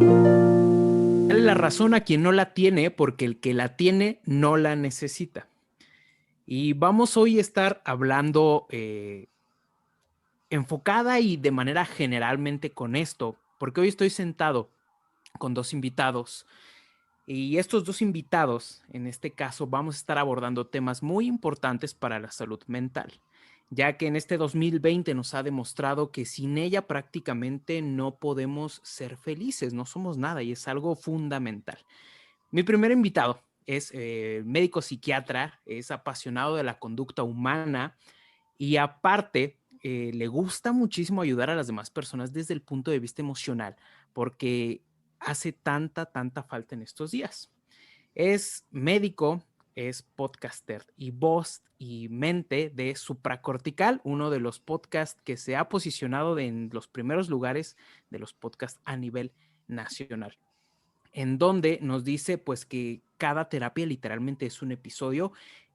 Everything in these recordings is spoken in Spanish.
Dale la razón a quien no la tiene, porque el que la tiene no la necesita. Y vamos hoy a estar hablando enfocada y de manera generalmente con esto, porque hoy estoy sentado con dos invitados. Y estos dos invitados, en este caso, vamos a estar abordando temas muy importantes para la salud mental, ya que en este 2020 nos ha demostrado que sin ella prácticamente no podemos ser felices, no somos nada y es algo fundamental. Mi primer invitado es médico psiquiatra, es apasionado de la conducta humana y aparte le gusta muchísimo ayudar a las demás personas desde el punto de vista emocional, porque hace tanta falta en estos días. Es médico, es podcaster y voz y mente de Supracortical, uno de los podcasts que se ha posicionado en los primeros lugares de los podcasts a nivel nacional, en donde nos dice pues que cada terapia literalmente es un episodio.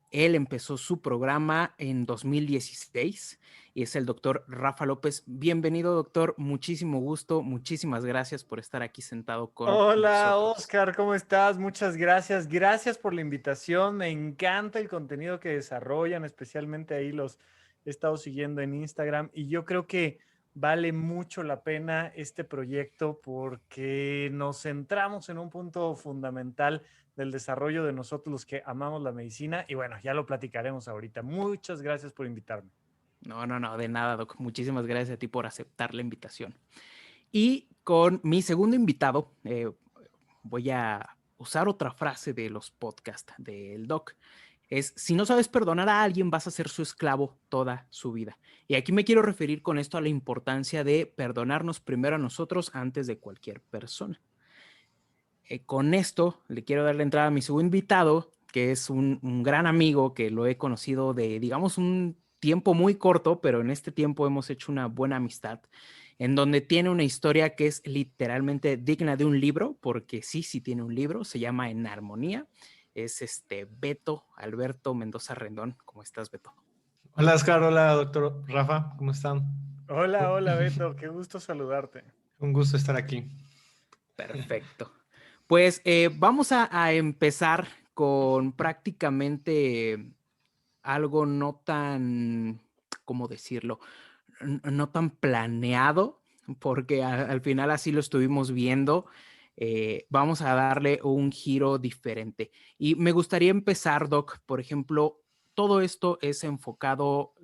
Él empezó su programa en 2016 y es el doctor Rafa López. Bienvenido, doctor. Muchísimo gusto. Muchísimas gracias por estar aquí sentado con Hola, nosotros. Oscar, ¿cómo estás? Muchas gracias. Gracias por la invitación. Me encanta el contenido que desarrollan, especialmente ahí los he estado siguiendo en Instagram y yo creo que vale mucho la pena este proyecto porque nos centramos en un punto fundamental del desarrollo de nosotros los que amamos la medicina y bueno, ya lo platicaremos ahorita. Muchas gracias por invitarme. No, de nada, doc. Muchísimas gracias a ti por aceptar la invitación. Y con mi segundo invitado, voy a usar otra frase de los podcasts del doc. Es, si no sabes perdonar a alguien, vas a ser su esclavo toda su vida. Y aquí me quiero referir con esto a la importancia de perdonarnos primero a nosotros antes de cualquier persona. Con esto le quiero dar la entrada a mi segundo invitado, que es un gran amigo que lo he conocido de, digamos, un tiempo muy corto, pero en este tiempo hemos hecho una buena amistad, en donde tiene una historia que es literalmente digna de un libro, porque sí tiene un libro, se llama En Armonía. Es Beto Alberto Mendoza Rendón. ¿Cómo estás, Beto? Hola, Oscar. Hola, doctor Rafa. ¿Cómo están? Hola, hola, Beto. Qué gusto saludarte. Un gusto estar aquí. Perfecto. Pues vamos a empezar con prácticamente algo no tan, ¿cómo decirlo? No tan planeado, porque al final así lo estuvimos viendo. Vamos a darle un giro diferente. Y me gustaría empezar, Doc, por ejemplo, todo esto es enfocado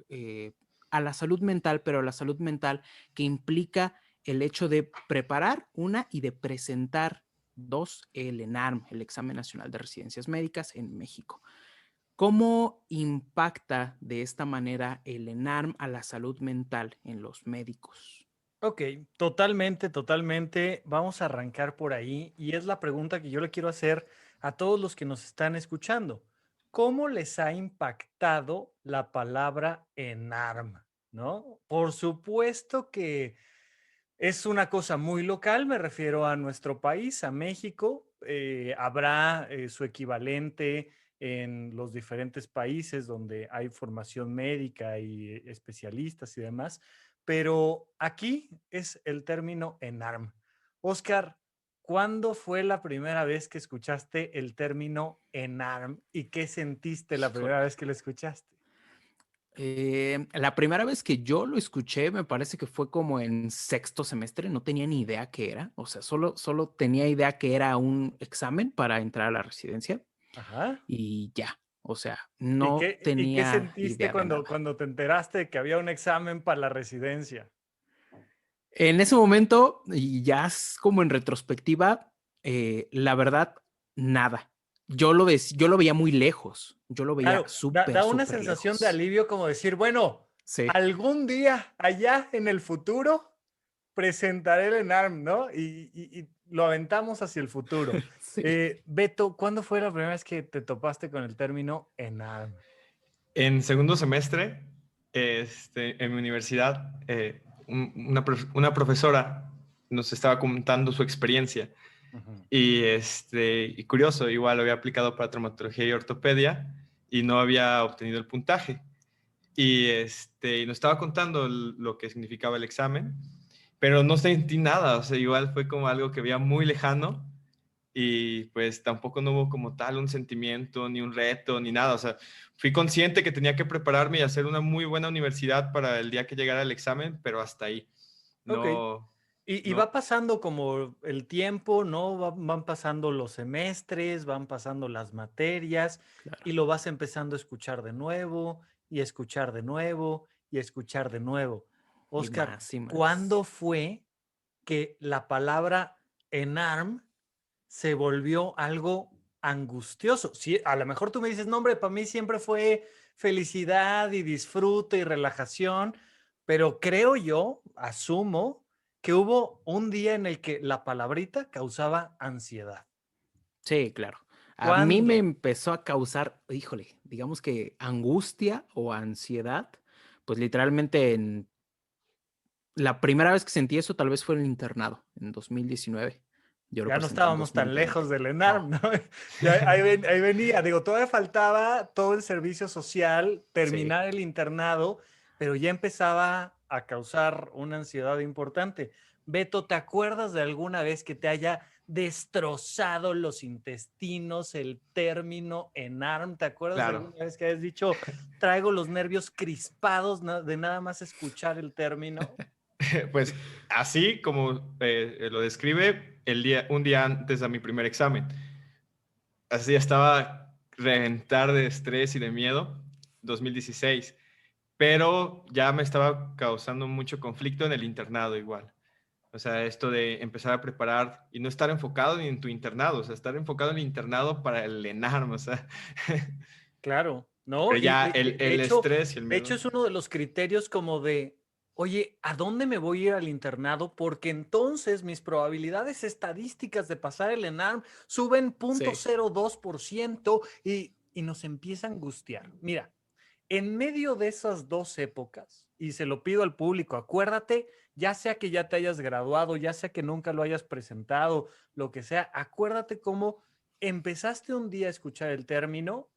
a la salud mental, pero a la salud mental que implica el hecho de preparar una y de presentar dos, el ENARM, el Examen Nacional de Residencias Médicas en México. ¿Cómo impacta de esta manera el ENARM a la salud mental en los médicos? Ok, totalmente, totalmente. Vamos a arrancar por ahí y es la pregunta que yo le quiero hacer a todos los que nos están escuchando. ¿Cómo les ha impactado la palabra ENARM? ¿No? Por supuesto que es una cosa muy local, me refiero a nuestro país, a México. Habrá su equivalente en los diferentes países donde hay formación médica y especialistas y demás, pero aquí es el término ENARM. Oscar, ¿cuándo fue la primera vez que escuchaste el término ENARM y qué sentiste la primera Híjole. vez que lo escuchaste? La primera vez que yo lo escuché me parece que fue como en sexto semestre, no tenía ni idea qué era, o sea, solo tenía idea que era un examen para entrar a la residencia Ajá. y ya, o sea, ¿Y no qué tenía sentiste idea de nada. cuando te enteraste de que había un examen para la residencia? En ese momento, y ya es como en retrospectiva, la verdad, nada. Yo lo veía muy lejos, yo lo veía Claro, da una súper sensación de lejos. alivio como decir, bueno, Sí, algún día allá en el futuro presentaré el ENARM, ¿no? Y lo aventamos hacia el futuro. sí. Beto, ¿cuándo fue la primera vez que te topaste con el término ENARM? En segundo semestre, en mi universidad, una profesora nos estaba contando su experiencia. Ujú. Y curioso, igual lo había aplicado para traumatología y ortopedia y no había obtenido el puntaje. Y nos estaba contando lo que significaba el examen, pero no sentí nada, o sea, igual fue como algo que veía muy lejano y pues tampoco no hubo como tal un sentimiento, ni un reto, ni nada, o sea, fui consciente que tenía que prepararme y hacer una muy buena universidad para el día que llegara el examen, pero hasta ahí, Ok. no, Y no, va pasando como el tiempo, ¿no? Van pasando los semestres, van pasando las materias Claro. y lo vas empezando a escuchar de nuevo y a escuchar de nuevo y a escuchar de nuevo. Y Oscar, más y más. ¿cuándo fue que la palabra ENARM se volvió algo angustioso? Sí, a lo mejor tú me dices, no, hombre, para mí siempre fue felicidad y disfrute y relajación, pero creo yo, asumo, que hubo un día en el que la palabrita causaba ansiedad. Sí, claro. A mí me ¿Cuándo? empezó a causar, híjole, digamos que angustia o ansiedad, pues literalmente en la primera vez que sentí eso tal vez fue en el internado, en 2019. Yo lo Ya no presenté en estábamos tan 2020. lejos del No, ENARM, ¿no? Ya ahí venía, digo, todavía faltaba todo el servicio social, sí. terminar el internado, pero ya empezaba a causar una ansiedad importante. Beto, ¿te acuerdas de alguna vez que te haya destrozado los intestinos el término ENARM? ¿Te acuerdas de claro. alguna vez que hayas dicho, traigo los nervios crispados de nada más escuchar el término? Pues así como lo describe un día antes de mi primer examen. Así estaba reventar de estrés y de miedo, 2016, pero ya me estaba causando mucho conflicto en el internado igual. O sea, esto de empezar a preparar y no estar enfocado ni en tu internado, o sea, estar enfocado en el internado para el ENARM, o sea. Claro, ¿no? Pero Y ya de el hecho, estrés y el de hecho miedo. es uno de los criterios como de, oye, ¿a dónde me voy a ir al internado? Porque entonces mis probabilidades estadísticas de pasar el ENARM suben Sí. 0.02% y nos empieza a angustiar. Mira, en medio de esas dos épocas, y se lo pido al público, acuérdate, ya sea que ya te hayas graduado, ya sea que nunca lo hayas presentado, lo que sea, acuérdate cómo empezaste un día a escuchar el término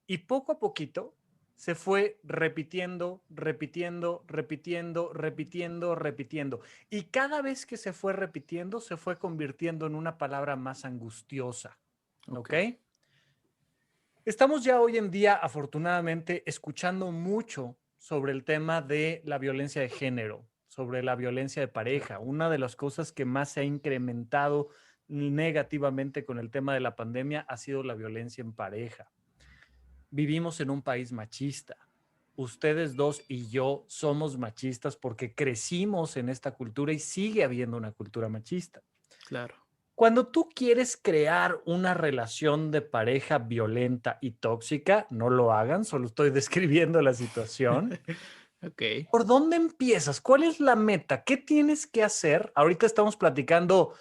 y poco a poquito se fue repitiendo, repitiendo, repitiendo, repitiendo, repitiendo. Y cada vez que se fue repitiendo, se fue convirtiendo en una palabra más angustiosa. Ok. ¿Ok? Estamos ya hoy en día, afortunadamente, escuchando mucho sobre el tema de la violencia de género, sobre la violencia de Claro. pareja. Una de las cosas que más se ha incrementado negativamente con el tema de la pandemia ha sido la violencia en pareja. Vivimos en un país machista. Ustedes dos y yo somos machistas porque crecimos en esta cultura y sigue habiendo una cultura machista. Claro. Cuando tú quieres crear una relación de pareja violenta y tóxica, no lo hagan, solo estoy describiendo la situación. Ok. ¿Por dónde empiezas? ¿Cuál es la meta? ¿Qué tienes que hacer? Ahorita estamos platicando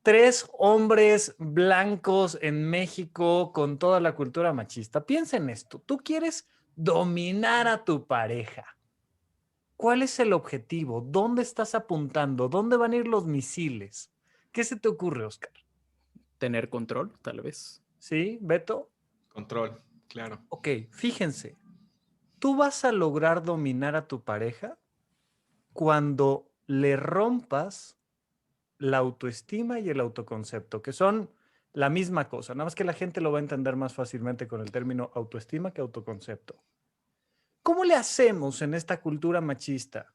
tres hombres blancos en México con toda la cultura machista. Piensa en esto. Tú quieres dominar a tu pareja. ¿Cuál es el objetivo? ¿Dónde estás apuntando? ¿Dónde van a ir los misiles? ¿Qué se te ocurre, Oscar? Tener control, tal vez. ¿Sí, Beto? Control, claro. Ok, fíjense. Tú vas a lograr dominar a tu pareja cuando le rompas la autoestima y el autoconcepto, que son la misma cosa, nada más que la gente lo va a entender más fácilmente con el término autoestima que autoconcepto. ¿Cómo le hacemos en esta cultura machista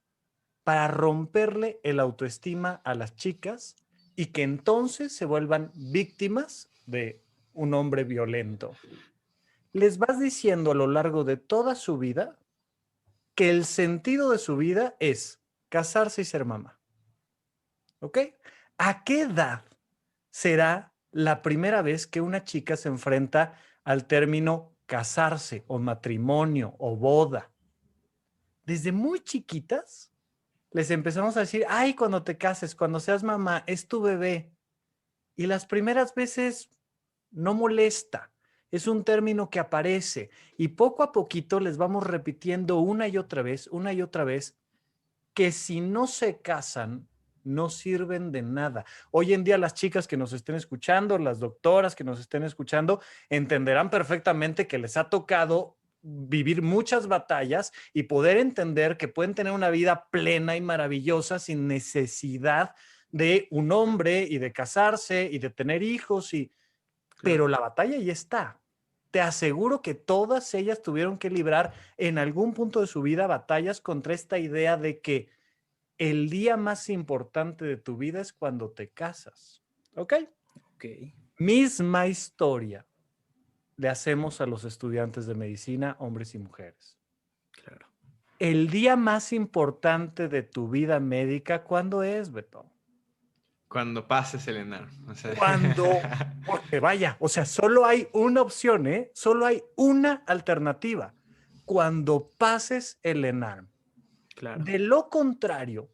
para romperle el autoestima a las chicas y que entonces se vuelvan víctimas de un hombre violento? Les vas diciendo a lo largo de toda su vida que el sentido de su vida es casarse y ser mamá. ¿Ok? ¿A qué edad será la primera vez que una chica se enfrenta al término casarse o matrimonio o boda? Desde muy chiquitas les empezamos a decir, ay, cuando te cases, cuando seas mamá, es tu bebé. Y las primeras veces no molesta. Es un término que aparece y poco a poquito les vamos repitiendo una y otra vez, que si no se casan, no sirven de nada. Hoy en día las chicas que nos estén escuchando, las doctoras que nos estén escuchando, entenderán perfectamente que les ha tocado vivir muchas batallas y poder entender que pueden tener una vida plena y maravillosa sin necesidad de un hombre y de casarse y de tener hijos. Pero la batalla ya está. Te aseguro que todas ellas tuvieron que librar en algún punto de su vida batallas contra esta idea de que el día más importante de tu vida es cuando te casas. ¿Ok? Ok, Misma historia le hacemos a los estudiantes de medicina, hombres y mujeres. claro. El día más importante de tu vida médica, ¿cuándo es, Beto? Cuando pases el ENARM. O sea. Porque vaya, o sea, solo hay una opción, ¿eh? Solo hay una alternativa. Cuando pases el ENARM. Claro. De lo contrario,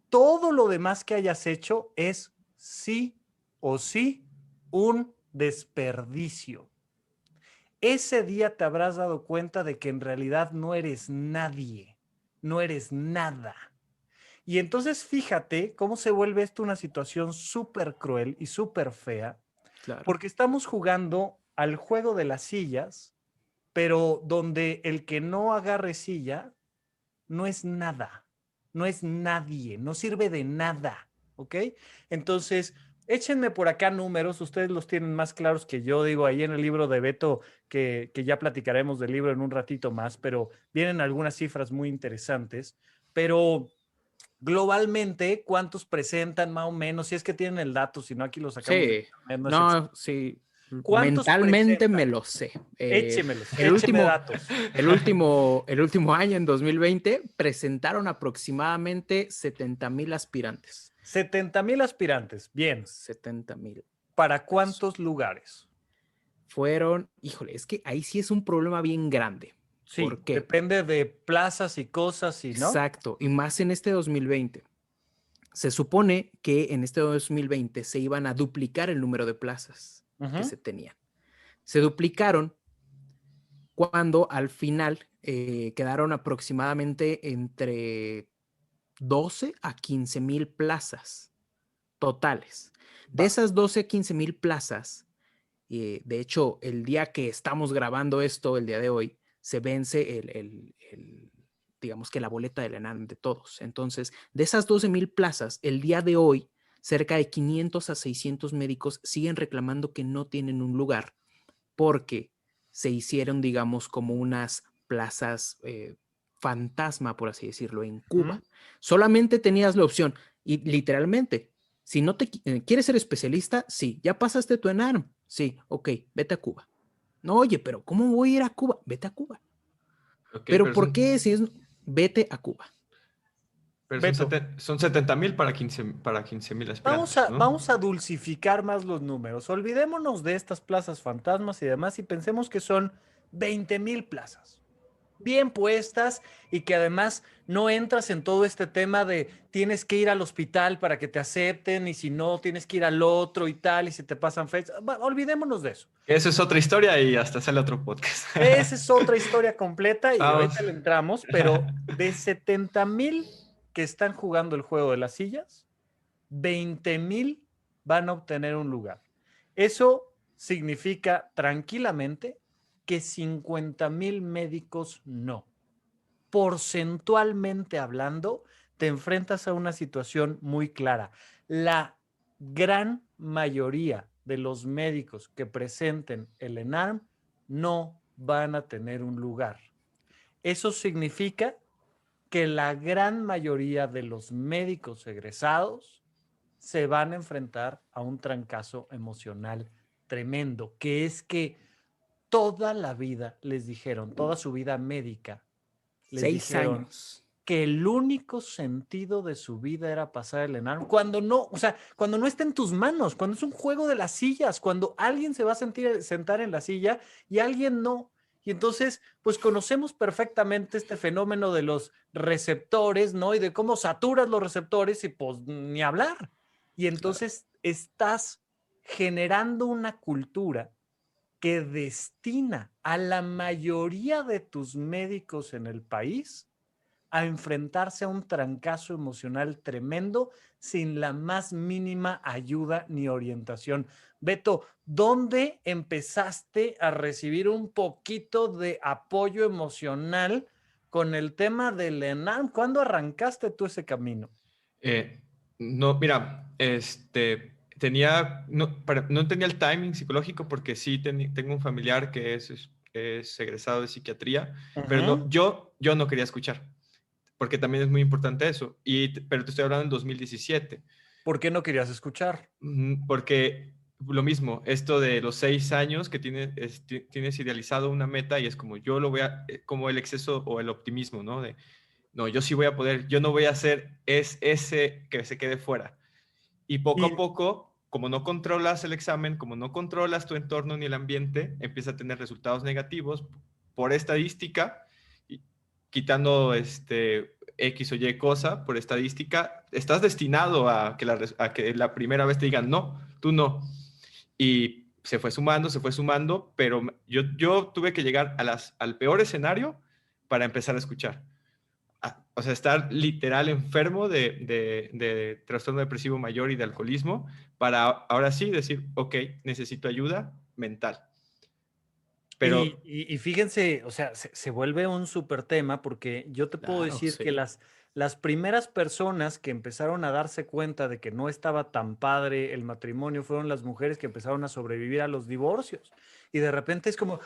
todo lo demás que hayas hecho es sí o sí un desperdicio. Ese día te habrás dado cuenta de que en realidad no eres nadie, no eres nada. Y entonces fíjate cómo se vuelve esto una situación súper cruel y súper fea, Claro. porque estamos jugando al juego de las sillas, pero donde el que no agarre silla no es nada, no es nadie, no sirve de nada, ¿ok? Entonces, échenme por acá números, ustedes los tienen más claros que yo, digo, ahí en el libro de Beto, que ya platicaremos del libro en un ratito más, pero vienen algunas cifras muy interesantes, pero globalmente, ¿cuántos presentan más o menos? Si es que tienen el dato, si no, aquí lo sacamos de Sí, internet, no es no, sí, ¿Cuántos mentalmente me presentan? lo sé. Échemelos, El écheme último, datos. el último año, en 2020, presentaron aproximadamente 70,000 aspirantes. 70,000 aspirantes, bien. 70,000. ¿Para cuántos lugares? Fueron, híjole, es que ahí sí es un problema bien grande. Sí, ¿Por qué? depende de plazas y cosas, y ¿no? Exacto, y más en este 2020. Se supone que en este 2020 se iban a duplicar el número de plazas que se tenían. Se duplicaron cuando al final quedaron aproximadamente entre 12 a 15,000 plazas totales. De Va. esas 12 a 15,000 plazas, de hecho, el día que estamos grabando esto, el día de hoy, se vence digamos que la boleta del ENARM de todos. Entonces, de esas 12,000 plazas, el día de hoy, cerca de 500 a 600 médicos siguen reclamando que no tienen un lugar porque se hicieron, digamos, como unas plazas fantasma, por así decirlo, en Cuba. Solamente tenías la opción y literalmente, si no te quieres ser especialista, sí, ya pasaste tu ENARM, sí, ok, vete a Cuba. No, oye, pero ¿cómo voy a ir a Cuba? Vete a Cuba. Ok, Pero ¿por qué si es vete a Cuba? pero Beto, son 70,000 para 15,000 vamos aspirantes, a, ¿no? vamos a dulcificar más los números. Olvidémonos de estas plazas fantasmas y demás y pensemos que son 20,000 plazas bien puestas y que además no entras en todo este tema de tienes que ir al hospital para que te acepten y si no tienes que ir al otro y tal y se te pasan fechas. Olvidémonos de eso. Esa es otra historia y hasta sale otro podcast. Esa es otra historia completa y Vamos. ahorita le entramos, pero de 70,000 que están jugando el juego de las sillas, 20,000 van a obtener un lugar. Eso significa tranquilamente que 50,000 médicos no. Porcentualmente hablando, te enfrentas a una situación muy clara. La gran mayoría de los médicos que presenten el ENARM no van a tener un lugar. Eso significa que la gran mayoría de los médicos egresados se van a enfrentar a un trancazo emocional tremendo, que es que toda la vida les dijeron, toda su vida médica, les 6 años. dijeron que el único sentido de su vida era pasar el ENARM, cuando no, o sea, cuando no está en tus manos, cuando es un juego de las sillas, cuando alguien se va a sentar en la silla y alguien no. Y entonces, pues conocemos perfectamente este fenómeno de los receptores, ¿no? Y de cómo saturas los receptores y pues ni hablar. Y entonces estás generando una cultura que destina a la mayoría de tus médicos en el país a enfrentarse a un trancazo emocional tremendo sin la más mínima ayuda ni orientación. Beto, ¿dónde empezaste a recibir un poquito de apoyo emocional con el tema del ENAM? ¿Cuándo arrancaste tú ese camino? Eh, no, mira, no tenía el timing psicológico porque sí tengo un familiar que es egresado de psiquiatría, pero no, yo no quería escuchar, porque también es muy importante eso. Pero te estoy hablando en 2017. ¿Por qué no querías escuchar? Porque lo mismo, esto de los 6 años que tienes idealizado una meta y es como yo lo voy como el exceso o el optimismo, ¿no? No, yo sí voy a poder, yo no voy a hacer ese que se quede fuera. Y poco a Y, poco, como no controlas el examen, como no controlas tu entorno ni el ambiente, empieza a tener resultados negativos por estadística, y quitando X o Y cosa por estadística, estás destinado a que la primera vez te digan no, tú no. Y se fue sumando, pero yo tuve que llegar al peor escenario para empezar a escuchar. O sea, estar literal enfermo de trastorno depresivo mayor y de alcoholismo para ahora sí decir, ok, necesito ayuda mental. Pero y fíjense, o sea, se vuelve un súper tema porque yo te puedo Claro, decir que sí. las primeras personas que empezaron a darse cuenta de que no estaba tan padre el matrimonio fueron las mujeres que empezaron a sobrevivir a los divorcios. Y de repente es como,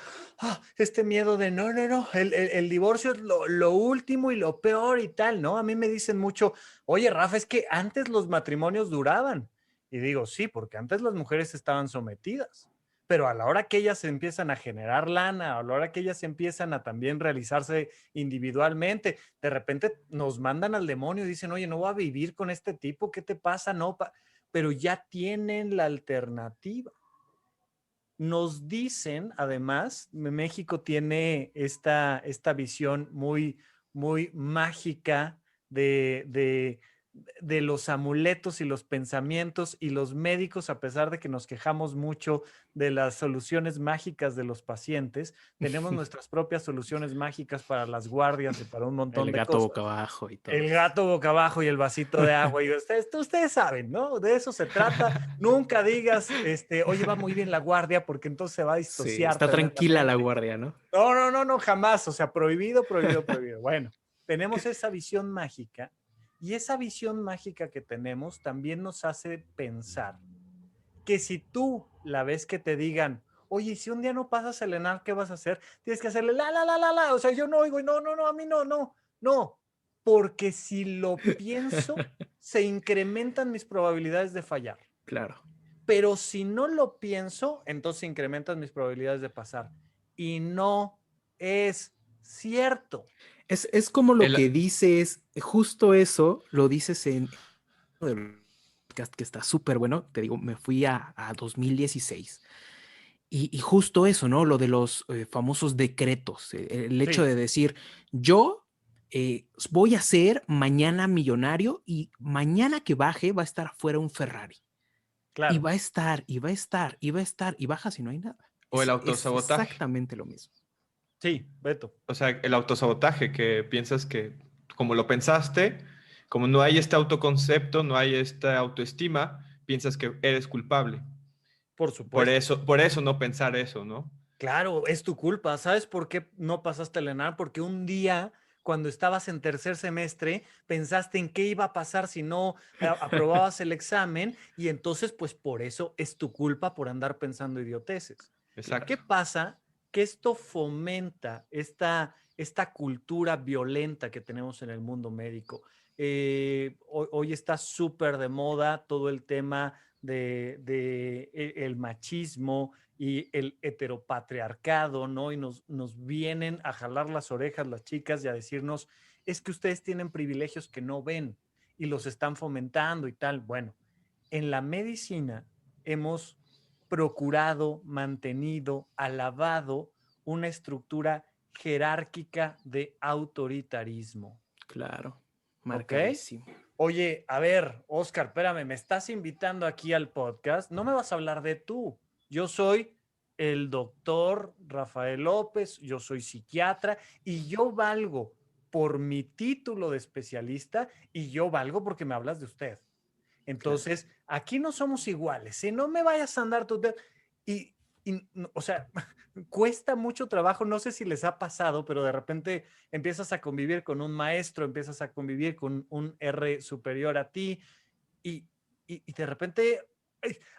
este miedo de no, el divorcio es lo último y lo peor y tal, ¿no? A mí me dicen mucho, oye, Rafa, es que antes los matrimonios duraban. Y digo, sí, porque antes las mujeres estaban sometidas, pero a la hora que ellas empiezan a generar lana, a la hora que ellas empiezan a también realizarse individualmente, de repente nos mandan al demonio y dicen, oye, no voy a vivir con este tipo, ¿qué te pasa? No, pero ya tienen la alternativa. Nos dicen, además, México tiene esta visión muy mágica de los amuletos y los pensamientos, y los médicos, a pesar de que nos quejamos mucho de las soluciones mágicas de los pacientes, tenemos nuestras propias soluciones mágicas para las guardias y para un montón El de gato cosas. boca abajo y todo. El gato boca abajo y el vasito de agua. Y ustedes saben, ¿no? De eso se trata. Nunca digas, oye, va muy bien la guardia, porque entonces se va a Sí, disociar está tranquila la tremendamente. guardia, ¿no? No, jamás. O sea, prohibido. Bueno, tenemos esa visión mágica, y esa visión mágica que tenemos también nos hace pensar que si tú la ves que te digan, oye, si un día no pasas el ENAR, ¿qué vas a hacer? Tienes que hacerle la. O sea, yo no oigo, y no, a mí no. Porque si lo pienso, se incrementan mis probabilidades de fallar. Claro. Pero si no lo pienso, entonces se incrementan mis probabilidades de pasar. Y no es cierto. Es como lo que el, dices, justo eso lo dices en el podcast que está súper bueno. Te digo, me fui a 2016. Y justo eso, ¿no? Lo de los famosos decretos, el hecho Sí, de decir, yo voy a ser mañana millonario y mañana que baje va a estar afuera un Ferrari. Y claro. va a estar, y va a estar, y va a estar, y bajas y no hay nada. o el Es autosabotaje. exactamente lo mismo. Sí, Beto. O sea, el autosabotaje que piensas que como lo pensaste, como no hay este autoconcepto, no hay esta autoestima, piensas que eres culpable. Por Por supuesto. eso, por eso no pensar eso, ¿no? Claro, es tu culpa. ¿Sabes por qué no pasaste el ENAR? Porque un día, cuando estabas en tercer semestre, pensaste en qué iba a pasar si no aprobabas el examen, y entonces, pues por eso es tu culpa por andar pensando idioteces. ¿Qué Exacto. pasa? Que esto fomenta esta cultura violenta que tenemos en el mundo médico. Hoy está súper de moda todo el tema de el machismo y el heteropatriarcado, ¿no? Y nos vienen a jalar las orejas las chicas y a decirnos, es que ustedes tienen privilegios que no ven y los están fomentando y tal. Bueno, en la medicina hemos procurado, mantenido, alabado una estructura jerárquica de autoritarismo. Claro, ¿Ok? marcadísimo. Oye, a ver, Oscar, espérame, me estás invitando aquí al podcast. No me vas a hablar de tú. Yo soy el doctor Rafael López, yo soy psiquiatra y yo valgo por mi título de especialista y yo valgo porque me hablas de usted. Entonces, aquí no somos iguales. Si no me vayas a andar tu... Y, o sea, cuesta mucho trabajo. No sé si les ha pasado, pero de repente empiezas a convivir con un maestro, empiezas a convivir con un R superior a ti y de repente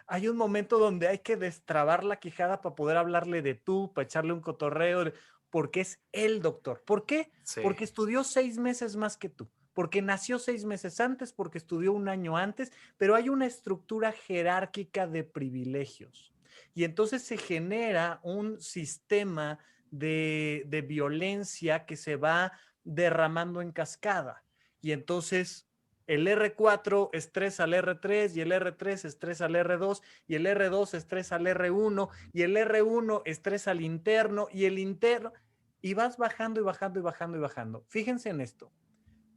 hay un momento donde hay que destrabar la quijada para poder hablarle de tú, para echarle un cotorreo, porque es el doctor. ¿Por qué? Sí. Porque estudió 6 meses más que tú, porque nació 6 meses antes, porque estudió un año antes, pero hay una estructura jerárquica de privilegios. Y entonces se genera un sistema de violencia que se va derramando en cascada. Y entonces el R4 estresa al R3 y el R3 estresa al R2 y el R2 estresa al R1 y el R1 estresa al interno y el interno y vas bajando y bajando y bajando y bajando. Fíjense en esto.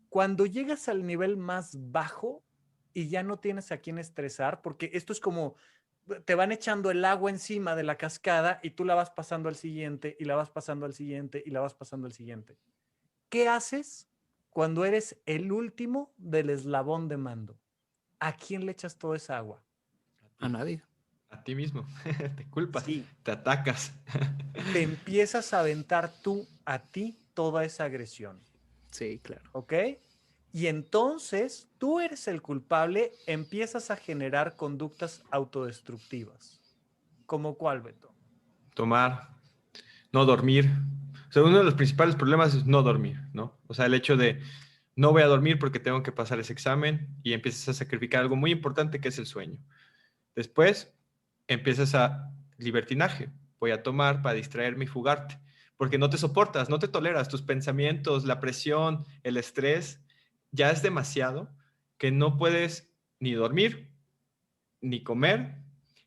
Cuando llegas al nivel más bajo y ya no tienes a quién estresar, porque esto es como te van echando el agua encima de la cascada y tú la vas pasando al siguiente y la vas pasando al siguiente y la vas pasando al siguiente. ¿Qué haces cuando eres el último del eslabón de mando? ¿A quién le echas toda esa agua? A nadie. A ti mismo. Te culpas, Sí. te atacas. Te empiezas a aventar tú a ti toda esa agresión. Sí, claro. ¿Ok? Y entonces tú eres el culpable, empiezas a generar conductas autodestructivas. ¿Cómo cuál, Beto? Tomar, no dormir. O sea, uno de los principales problemas es no dormir, ¿no? O sea, el hecho de no voy a dormir porque tengo que pasar ese examen y empiezas a sacrificar algo muy importante que es el sueño. Después empiezas a libertinaje. Voy a tomar para distraerme y fugarte, porque no te soportas, no te toleras, tus pensamientos, la presión, el estrés, ya es demasiado que no puedes ni dormir, ni comer,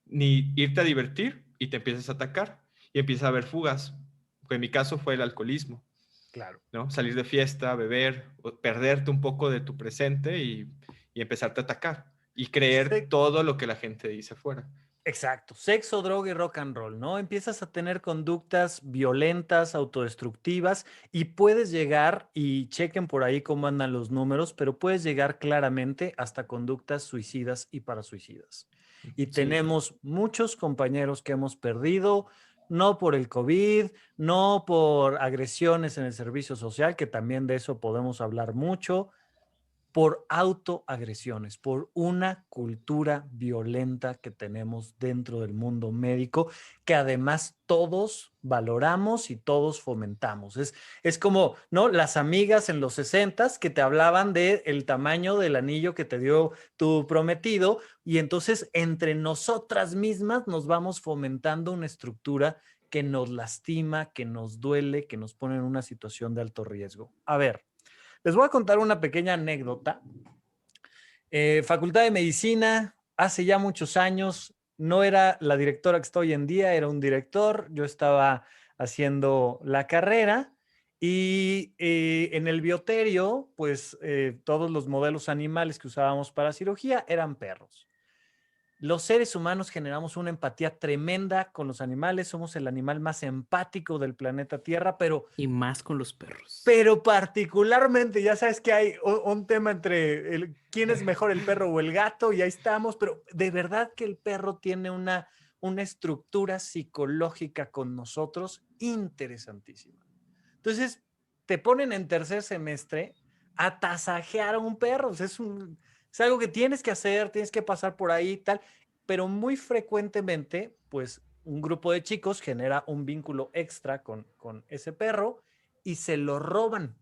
ni irte a divertir y te empiezas a atacar y empieza a haber fugas. En mi caso fue el alcoholismo, Claro. ¿no? Salir de fiesta, beber, perderte un poco de tu presente y empezarte a atacar y creer todo lo que la gente dice afuera. Exacto, sexo, droga y rock and roll, ¿no? Empiezas a tener conductas violentas, autodestructivas y puedes llegar, y chequen por ahí cómo andan los números, pero puedes llegar claramente hasta conductas suicidas y parasuicidas. Y Sí. tenemos muchos compañeros que hemos perdido, no por el COVID, no por agresiones en el servicio social, que también de eso podemos hablar mucho, por autoagresiones, por una cultura violenta que tenemos dentro del mundo médico, que además todos valoramos y todos fomentamos. Es como, ¿no? Las amigas en los 60s que te hablaban del tamaño del anillo que te dio tu prometido, y entonces entre nosotras mismas nos vamos fomentando una estructura que nos lastima, que nos duele, que nos pone en una situación de alto riesgo. A ver, les voy a contar una pequeña anécdota. Facultad de Medicina, hace ya muchos años, no era la directora que estoy hoy en día, era un director, yo estaba haciendo la carrera y en el bioterio, pues todos los modelos animales que usábamos para cirugía eran perros. Los seres humanos generamos una empatía tremenda con los animales, somos el animal más empático del planeta Tierra, Y más con los perros. pero particularmente, ya sabes que hay un tema entre quién es mejor, el perro o el gato, y ahí estamos, pero de verdad que el perro tiene una estructura psicológica con nosotros interesantísima. Entonces, te ponen en tercer semestre a tasajear a un perro. O sea, es algo que tienes que hacer, tienes que pasar por ahí y tal, pero muy frecuentemente, pues un grupo de chicos genera un vínculo extra con ese perro y se lo roban.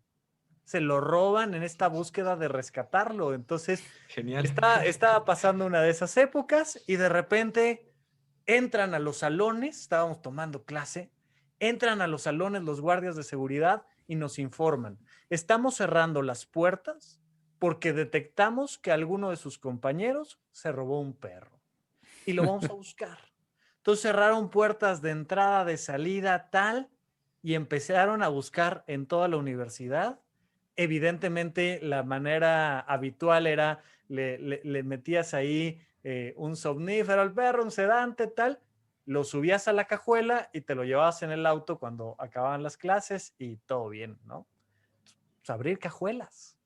Se lo roban en esta búsqueda de rescatarlo. Entonces, Genial. estaba pasando una de esas épocas y de repente entran a los salones, estábamos tomando clase, entran a los salones los guardias de seguridad y nos informan. Estamos cerrando las puertas porque detectamos que alguno de sus compañeros se robó un perro y lo vamos a buscar. Entonces cerraron puertas de entrada, de salida, tal, y empezaron a buscar en toda la universidad. Evidentemente, la manera habitual era, le metías ahí un somnífero al perro, un sedante, tal, lo subías a la cajuela y te lo llevabas en el auto cuando acababan las clases y todo bien, ¿no? Pues abrir cajuelas.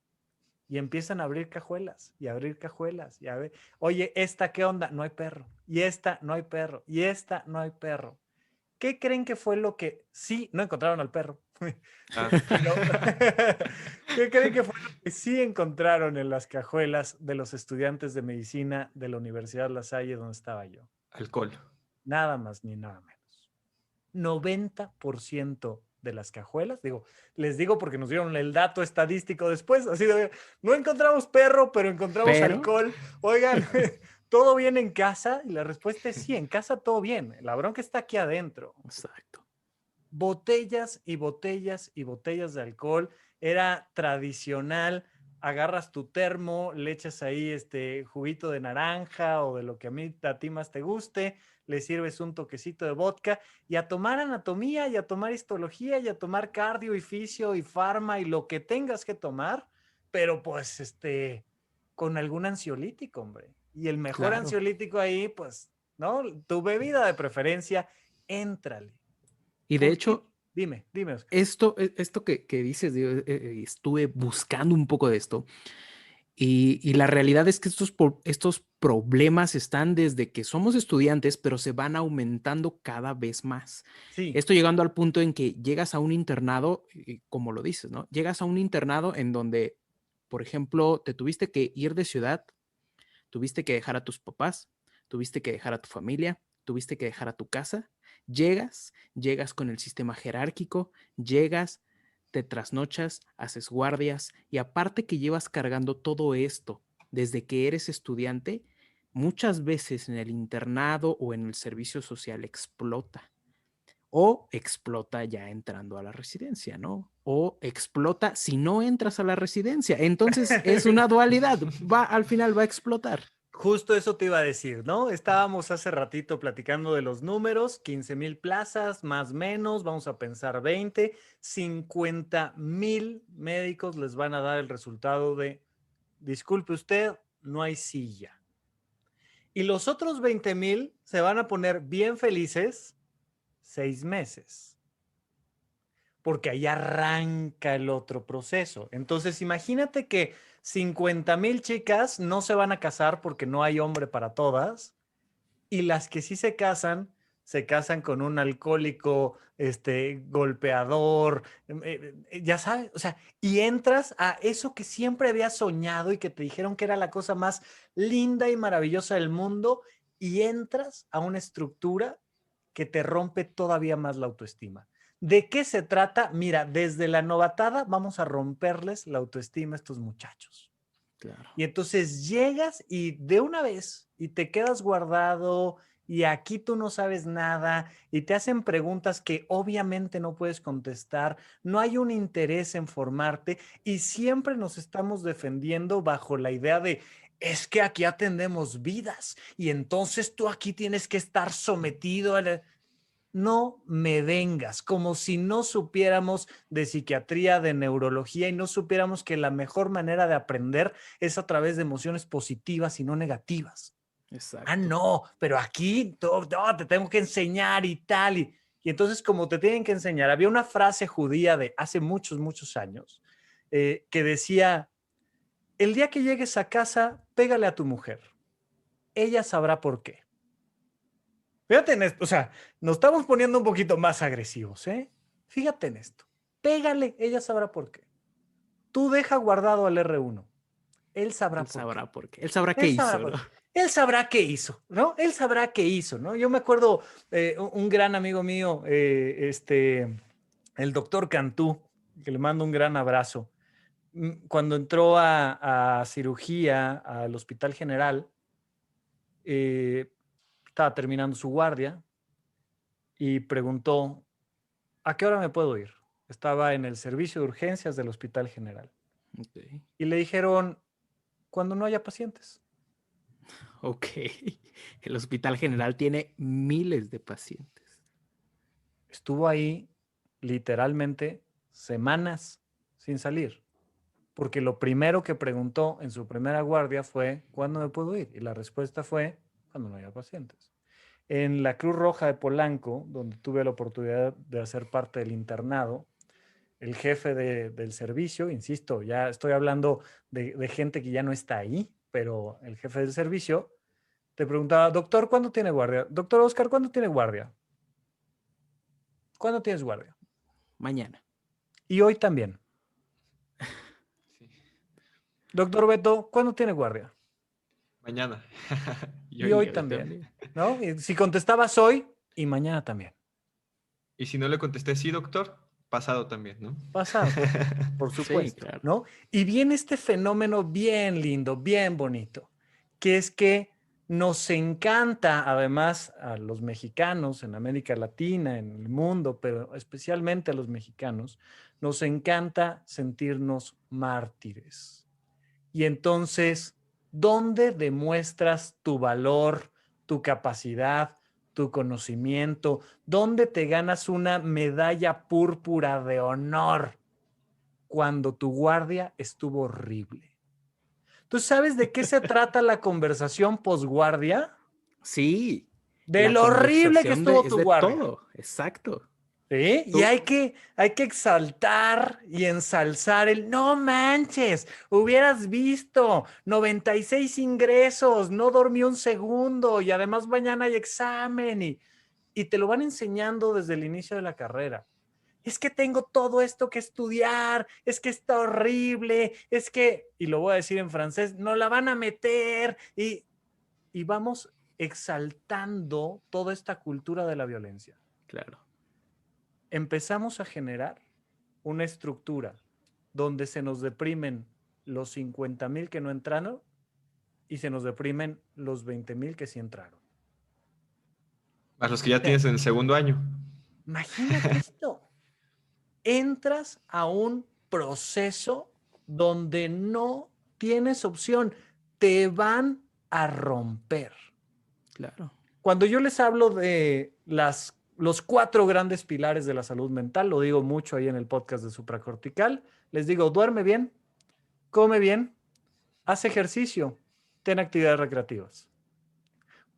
Y empiezan a abrir cajuelas y abrir cajuelas. Y a ver, oye, ¿esta qué onda? No hay perro. Y esta no hay perro. Y esta no hay perro. ¿Qué creen que fue lo que sí no encontraron al perro? Ah, Pero, ¿qué creen que fue lo que sí encontraron en las cajuelas de los estudiantes de medicina de la Universidad La Salle donde estaba yo? alcohol. Nada más ni nada menos. 90% de las cajuelas, les digo porque nos dieron el dato estadístico después, así de, no encontramos perro, pero encontramos Pero, alcohol. Oigan, ¿todo bien en casa? Y la respuesta es sí, en casa todo bien. La bronca está aquí adentro. exacto. Botellas y botellas y botellas de alcohol. Era tradicional. Agarras tu termo, le echas ahí juguito de naranja o de lo que a ti más te guste, le sirves un toquecito de vodka y a tomar anatomía y a tomar histología y a tomar cardio y fisio y farma y lo que tengas que tomar, pero pues con algún ansiolítico, hombre. Y el mejor Claro. ansiolítico ahí, pues, ¿no? Tu bebida de preferencia, éntrale. Y de ¿Por qué? hecho, Dime, Oscar. esto que dices, estuve buscando un poco de esto y la realidad es que estos problemas están desde que somos estudiantes, pero se van aumentando cada vez más. Sí, Esto llegando al punto en que llegas a un internado, como lo dices, ¿no? Llegas a un internado en donde, por ejemplo, te tuviste que ir de ciudad, tuviste que dejar a tus papás, tuviste que dejar a tu familia, tuviste que dejar a tu casa, llegas con el sistema jerárquico, llegas, te trasnochas, haces guardias y aparte que llevas cargando todo esto desde que eres estudiante, muchas veces en el internado o en el servicio social explota. O explota ya entrando a la residencia, ¿no? O explota si no entras a la residencia. Entonces es una dualidad. Al final va a explotar. justo eso te iba a decir, ¿no? Estábamos hace ratito platicando de los números, 15,000 plazas, más o menos, vamos a pensar 20, 50,000 médicos les van a dar el resultado de, disculpe usted, no hay silla. Y los otros 20,000 se van a poner bien felices 6 meses. Porque ahí arranca el otro proceso. Entonces, imagínate que 50,000 chicas no se van a casar porque no hay hombre para todas, y las que sí se casan con un alcohólico, golpeador, ya sabes, o sea, y entras a eso que siempre habías soñado y que te dijeron que era la cosa más linda y maravillosa del mundo, y entras a una estructura que te rompe todavía más la autoestima. ¿De qué se trata? Mira, desde la novatada vamos a romperles la autoestima a estos muchachos. Claro. Y entonces llegas y de una vez y te quedas guardado y aquí tú no sabes nada y te hacen preguntas que obviamente no puedes contestar, no hay un interés en formarte y siempre nos estamos defendiendo bajo la idea de es que aquí atendemos vidas y entonces tú aquí tienes que estar sometido a la... No me vengas, como si no supiéramos de psiquiatría, de neurología y no supiéramos que la mejor manera de aprender es a través de emociones positivas y no negativas. Ah, Exacto. no, pero aquí te tengo que enseñar y tal. Y entonces, como te tienen que enseñar, había una frase judía de hace muchos, muchos años que decía, el día que llegues a casa, pégale a tu mujer. Ella sabrá por qué. Fíjate en esto, o sea, nos estamos poniendo un poquito más agresivos, ¿eh? Fíjate en esto. Pégale, ella sabrá por qué. Tú deja guardado al R1. Él sabrá Él por qué. sabrá por qué. Él sabrá qué Él sabrá hizo, por ¿no? qué. Él sabrá qué hizo, ¿no? Él sabrá qué hizo, ¿no? Yo me acuerdo un gran amigo mío, el doctor Cantú, que le mando un gran abrazo. Cuando entró a cirugía al Hospital General, estaba terminando su guardia y preguntó, ¿a qué hora me puedo ir? Estaba en el servicio de urgencias del Hospital General. Ok. Y le dijeron, cuando no haya pacientes. Ok. El Hospital General tiene miles de pacientes. Estuvo ahí literalmente semanas sin salir. Porque lo primero que preguntó en su primera guardia fue, ¿cuándo me puedo ir? Y la respuesta fue, cuando no haya pacientes. En la Cruz Roja de Polanco, donde tuve la oportunidad de hacer parte del internado, el jefe del servicio, insisto, ya estoy hablando de gente que ya no está ahí, pero el jefe del servicio te preguntaba, doctor, ¿cuándo tiene guardia? Doctor Oscar, ¿cuándo tiene guardia? ¿Cuándo tienes guardia? Mañana. Y hoy también. Sí. Doctor Beto, ¿cuándo tiene guardia? Mañana. Y hoy Y hoy también, también. ¿no? Y si contestabas hoy, y mañana también. Y si no le contesté sí, doctor, pasado también, ¿no? Pasado, por Sí, supuesto, claro. ¿no? Y viene este fenómeno bien lindo, bien bonito, que es que nos encanta, además, a los mexicanos en América Latina, en el mundo, pero especialmente a los mexicanos, nos encanta sentirnos mártires. Y entonces, ¿dónde demuestras tu valor, tu capacidad, tu conocimiento? ¿Dónde te ganas una medalla púrpura de honor? Cuando tu guardia estuvo horrible. ¿Tú sabes de qué se trata la conversación posguardia? Sí, De la lo horrible que conversación estuvo es tu de guardia. todo, exacto. ¿Sí? Y Tú, hay que exaltar y ensalzar el, no manches, hubieras visto 96 ingresos, no dormí un segundo y además mañana hay examen y te lo van enseñando desde el inicio de la carrera. Es que tengo todo esto que estudiar, es que está horrible, es que, y lo voy a decir en francés, no la van a meter y vamos exaltando toda esta cultura de la violencia. claro, Empezamos a generar una estructura donde se nos deprimen los 50,000 que no entraron y se nos deprimen los 20,000 que sí entraron. Más los que ya O sea, tienes en el segundo año. imagínate esto. Entras a un proceso donde no tienes opción. Te van a romper. claro. Cuando yo les hablo de los 4 grandes pilares de la salud mental, lo digo mucho ahí en el podcast de supracortical, les digo, duerme bien, come bien, haz ejercicio, ten actividades recreativas.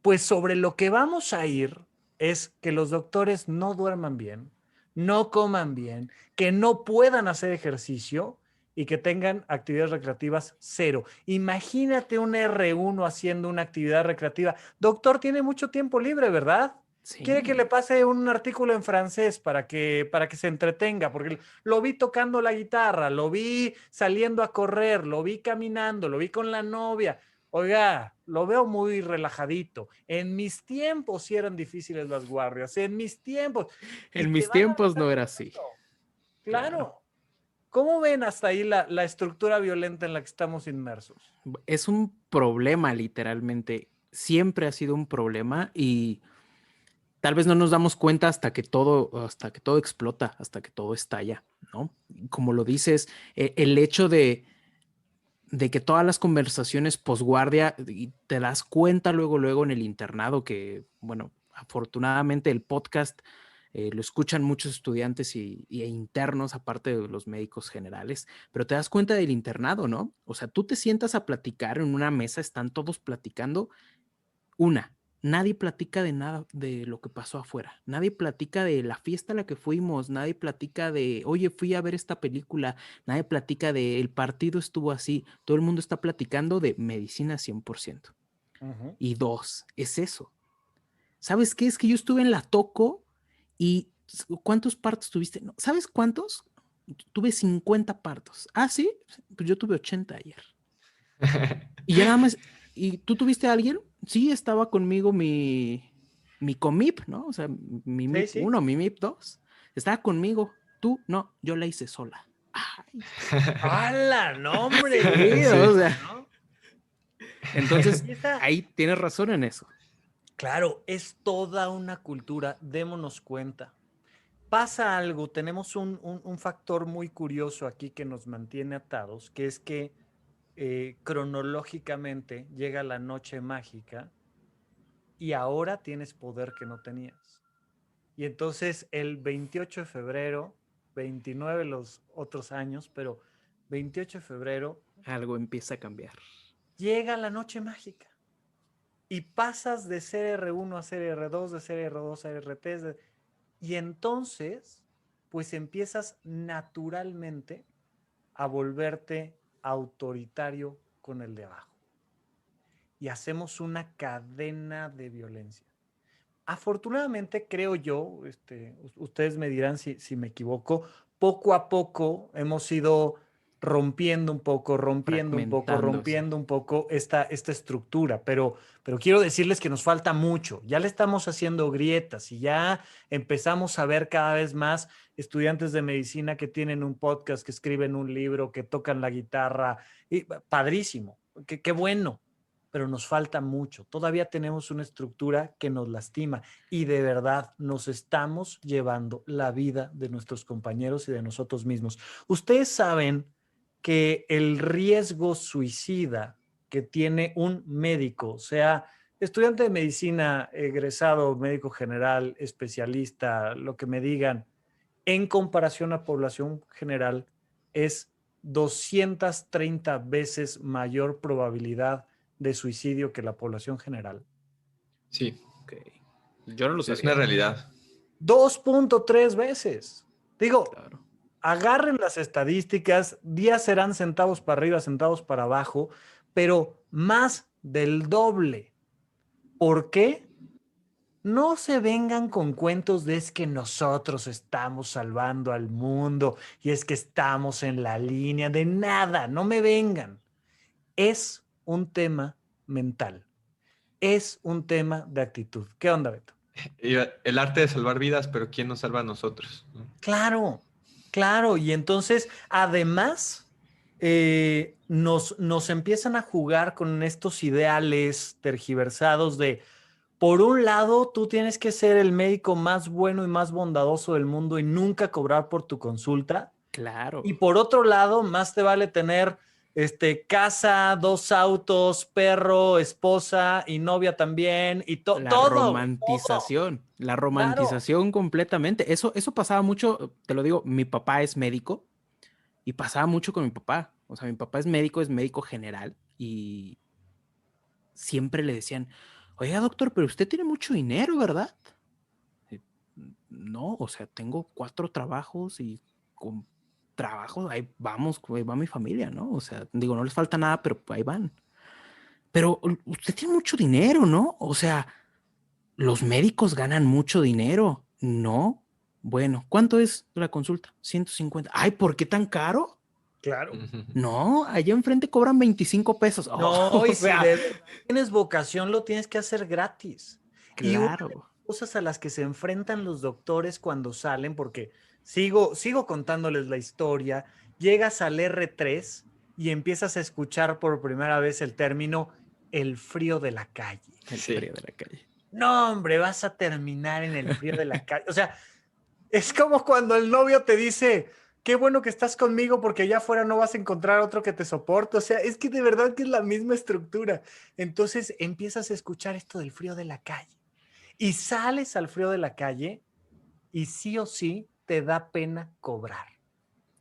Pues sobre lo que vamos a ir es que los doctores no duerman bien, no coman bien, que no puedan hacer ejercicio y que tengan actividades recreativas cero. Imagínate un R1 haciendo una actividad recreativa. Doctor, tiene mucho tiempo libre, ¿verdad? Quiere que le Sí, pase un artículo en francés para que se entretenga, porque lo vi tocando la guitarra, lo vi saliendo a correr, lo vi caminando, lo vi con la novia. Oiga, lo veo muy relajadito. En mis tiempos sí eran difíciles las guardias, en mis tiempos. Y en te mis van tiempos no avisando era así, eso. claro. Claro. ¿Cómo ven hasta ahí la estructura violenta en la que estamos inmersos? Es un problema, literalmente. Siempre ha sido un problema y tal vez no nos damos cuenta hasta que todo explota, hasta que todo estalla, ¿no? Como lo dices, el hecho de que todas las conversaciones posguardia y te das cuenta luego en el internado que, bueno, afortunadamente el podcast lo escuchan muchos estudiantes e internos, aparte de los médicos generales, pero te das cuenta del internado, ¿no? O sea, tú te sientas a platicar en una mesa, están todos platicando. Una, nadie platica de nada de lo que pasó afuera. Nadie platica de la fiesta a la que fuimos. Nadie platica de, oye, fui a ver esta película. Nadie platica de, el partido estuvo así. Todo el mundo está platicando de medicina 100%. Ujú. Y dos, es eso. ¿Sabes qué? Es que yo estuve en la Toco y ¿cuántos partos tuviste? No, ¿sabes cuántos? Tuve 50 partos. Ah, sí, pues yo tuve 80 ayer. Y ya nada más, ¿y tú tuviste a alguien? Sí, estaba conmigo mi comip, ¿no? O sea, mi Sí, MIP sí. uno mi MIP 2. Estaba conmigo. Tú, no, yo la hice sola. Ay, ¡Hala, no, hombre! sí, Sí. o sea. ¿No? Entonces, Y esa, ahí tienes razón en eso. claro, es toda una cultura, démonos cuenta. Pasa algo, tenemos un factor muy curioso aquí que nos mantiene atados, que es que cronológicamente llega la noche mágica y ahora tienes poder que no tenías. Y entonces el 28 de febrero, 29 los otros años, pero 28 de febrero Algo empieza a cambiar. llega la noche mágica y pasas de ser R1 a ser R2, de ser R2 a RT, y entonces pues empiezas naturalmente a volverte autoritario con el de abajo. Y hacemos una cadena de violencia. Afortunadamente, creo yo, ustedes me dirán si me equivoco, poco a poco hemos ido rompiendo Fragmentándose. rompiendo un poco esta estructura, pero quiero decirles que nos falta mucho. Ya le estamos haciendo grietas y ya empezamos a ver cada vez más estudiantes de medicina que tienen un podcast, que escriben un libro, que tocan la guitarra. Y, padrísimo, qué bueno, pero nos falta mucho. Todavía tenemos una estructura que nos lastima y de verdad nos estamos llevando la vida de nuestros compañeros y de nosotros mismos. Ustedes saben que el riesgo suicida que tiene un médico, sea estudiante de medicina, egresado, médico general, especialista, lo que me digan, en comparación a población general, es 230 veces mayor probabilidad de suicidio que la población general. Sí, Ok. Yo no lo sí, es una sabía. realidad. 2.3 veces. Digo, Claro. agarren las estadísticas, días serán centavos para arriba, centavos para abajo, pero más del doble. ¿Por qué? No se vengan con cuentos de es que nosotros estamos salvando al mundo y es que estamos en la línea de nada, no me vengan. Es un tema mental, es un tema de actitud. ¿Qué onda, Beto? Y el arte de salvar vidas, pero ¿quién nos salva a nosotros? ¿No? Claro, claro. Y entonces, además, nos empiezan a jugar con estos ideales tergiversados de, por un lado, tú tienes que ser el médico más bueno y más bondadoso del mundo y nunca cobrar por tu consulta. Claro. Y por otro lado, más te vale tener casa, 2 autos, perro, esposa y novia también y La todo, romantización, la claro. romantización completamente. Eso pasaba mucho, te lo digo, mi papá es médico y pasaba mucho con mi papá. O sea, mi papá es médico general y siempre le decían, oiga, doctor, pero usted tiene mucho dinero, ¿verdad? Y, no, o sea, tengo 4 trabajos y con trabajos, ahí vamos, ahí va mi familia, ¿no? O sea, digo, no les falta nada, pero ahí van. Pero usted tiene mucho dinero, ¿no? O sea, los médicos ganan mucho dinero, ¿no? Bueno, ¿cuánto es la consulta? 150. Ay, ¿por qué tan caro? Claro. No, allá enfrente cobran 25 pesos. Oh, No, y o si sea, de verdad tienes vocación, lo tienes que hacer gratis. Y una de las claro. cosas a las que se enfrentan los doctores cuando salen, porque sigo contándoles la historia, llegas al R3 y empiezas a escuchar por primera vez el término el frío de la calle. El Sí. frío de la calle. No, hombre, vas a terminar en el frío de la calle. O sea, es como cuando el novio te dice, qué bueno que estás conmigo porque allá afuera no vas a encontrar otro que te soporte. O sea, es que de verdad que es la misma estructura. Entonces empiezas a escuchar esto del frío de la calle y sales al frío de la calle y sí o sí te da pena cobrar.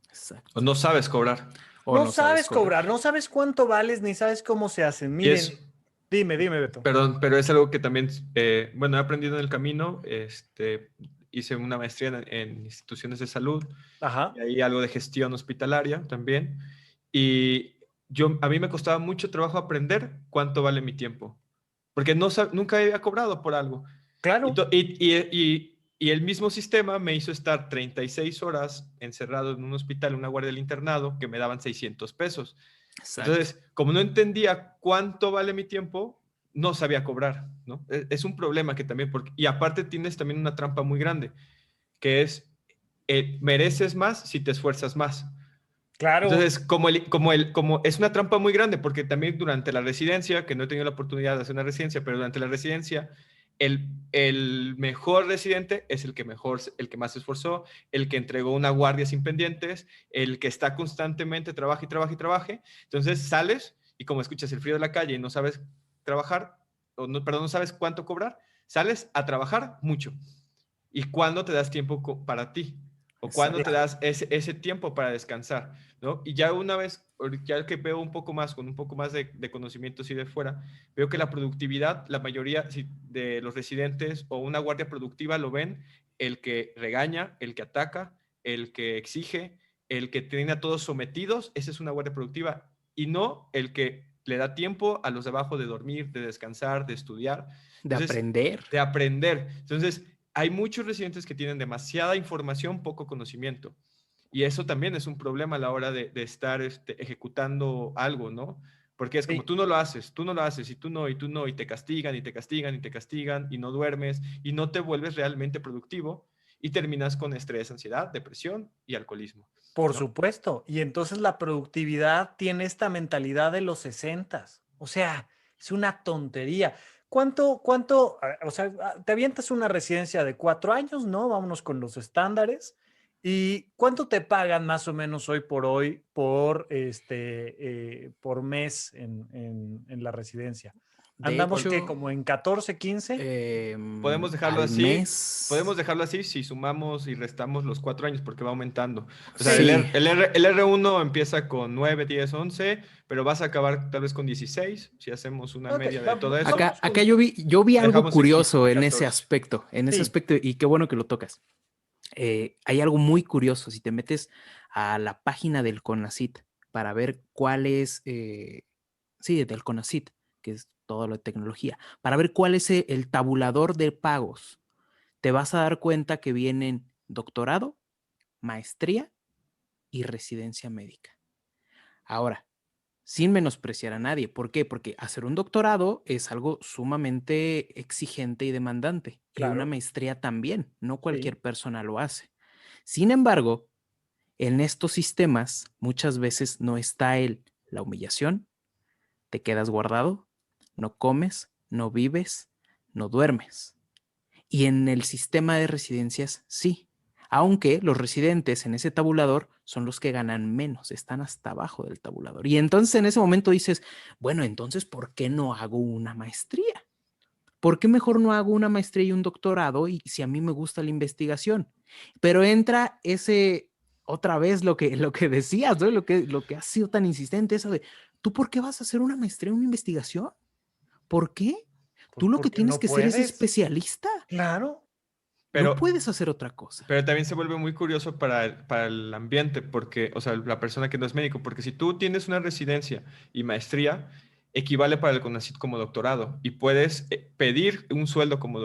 Exacto. O no sabes cobrar. O No no sabes sabes cobrar. cobrar, no sabes cuánto vales ni sabes cómo se hacen. Y Miren, es, dime, Beto. perdón, pero es algo que también, bueno, he aprendido en el camino. Hice una maestría en instituciones de salud Ajá, y ahí algo de gestión hospitalaria también. Y a mí me costaba mucho trabajo aprender cuánto vale mi tiempo, porque nunca había cobrado por algo. Y, claro. to- y el mismo sistema me hizo estar 36 horas encerrado en un hospital, en una guardia del internado, que me daban 600 pesos. Exacto. Entonces, como no entendía cuánto vale mi tiempo, no sabía cobrar, ¿no? Es un problema que también, y aparte tienes también una trampa muy grande, que es, mereces más si te esfuerzas más. Claro. Entonces, como es una trampa muy grande, porque también durante la residencia, que no he tenido la oportunidad de hacer una residencia, pero durante la residencia, el mejor residente es el que más se esforzó, el que entregó una guardia sin pendientes, el que está constantemente, trabaja y trabaja y trabaje. Entonces sales y como escuchas el frío de la calle y no sabes trabajar, o no, perdón, no sabes cuánto cobrar, sales a trabajar mucho. ¿Y cuándo te das tiempo para ti? ¿O cuándo te Exacto. das ese tiempo para descansar? ¿No? Y ya una vez, ya que veo un poco más, con un poco más de conocimientos y de fuera, veo que la productividad, la mayoría de los residentes o una guardia productiva lo ven el que regaña, el que ataca, el que exige, el que tiene a todos sometidos, esa es una guardia productiva, y no el que le da tiempo a los de abajo de dormir, de descansar, de estudiar. De Entonces, aprender. de aprender. Entonces, hay muchos residentes que tienen demasiada información, poco conocimiento. Y eso también es un problema a la hora de estar ejecutando algo, ¿no? Porque es como Sí. tú no lo haces, tú no lo haces, y tú no, y tú no, y te castigan, y te castigan, y te castigan, y no duermes, y no te vuelves realmente productivo, y terminas con estrés, ansiedad, depresión y alcoholismo, Por ¿no? supuesto. Y entonces la productividad tiene esta mentalidad de los 60s. O sea, es una tontería. O sea, te avientas una residencia de 4 años, ¿no? Vámonos con los estándares. ¿Y cuánto te pagan más o menos hoy por mes en la residencia? De Andamos que hecho, como en 14, 15. al Podemos mes. dejarlo así si sumamos y restamos los 4 años, porque va aumentando. O sea, Sí. el R1 empieza con 9, 10, 11, pero vas a acabar tal vez con 16, si hacemos una Ok, media de todo eso. Acá yo vi algo Dejamos en curioso en ese 14. aspecto, Sí, y qué bueno que lo tocas. Hay algo muy curioso. Si te metes a la página del CONACYT para ver cuál es, sí, del CONACYT, que es todo lo de tecnología, para ver cuál es el tabulador de pagos, te vas a dar cuenta que vienen doctorado, maestría y residencia médica. Ahora, sin menospreciar a nadie. ¿Por qué? Porque hacer un doctorado es algo sumamente exigente y demandante, y una claro, maestría también. No sí. cualquier persona lo hace. Sin embargo, en estos sistemas muchas veces no está la humillación, te quedas guardado, no comes, no vives, no duermes. Y en el sistema de residencias sí, aunque los residentes en ese tabulador son los que ganan menos, están hasta abajo del tabulador. Y entonces en ese momento dices, bueno, entonces, ¿por qué no hago una maestría? ¿Por qué mejor no hago una maestría y un doctorado y si a mí me gusta la investigación? Pero entra otra vez lo que decías, ¿no? Lo que ha sido tan insistente, eso de, ¿tú por qué vas a hacer una maestría, una investigación? ¿Por qué? Pues Tú lo que porque tienes no que ser es puedes. especialista. Claro. No Pero, puedes hacer otra cosa. pero también se vuelve muy curioso para el ambiente, porque, o sea, la persona que no es médico, porque si tú tienes una residencia y maestría, equivale para el CONACYT como doctorado, y puedes pedir un sueldo como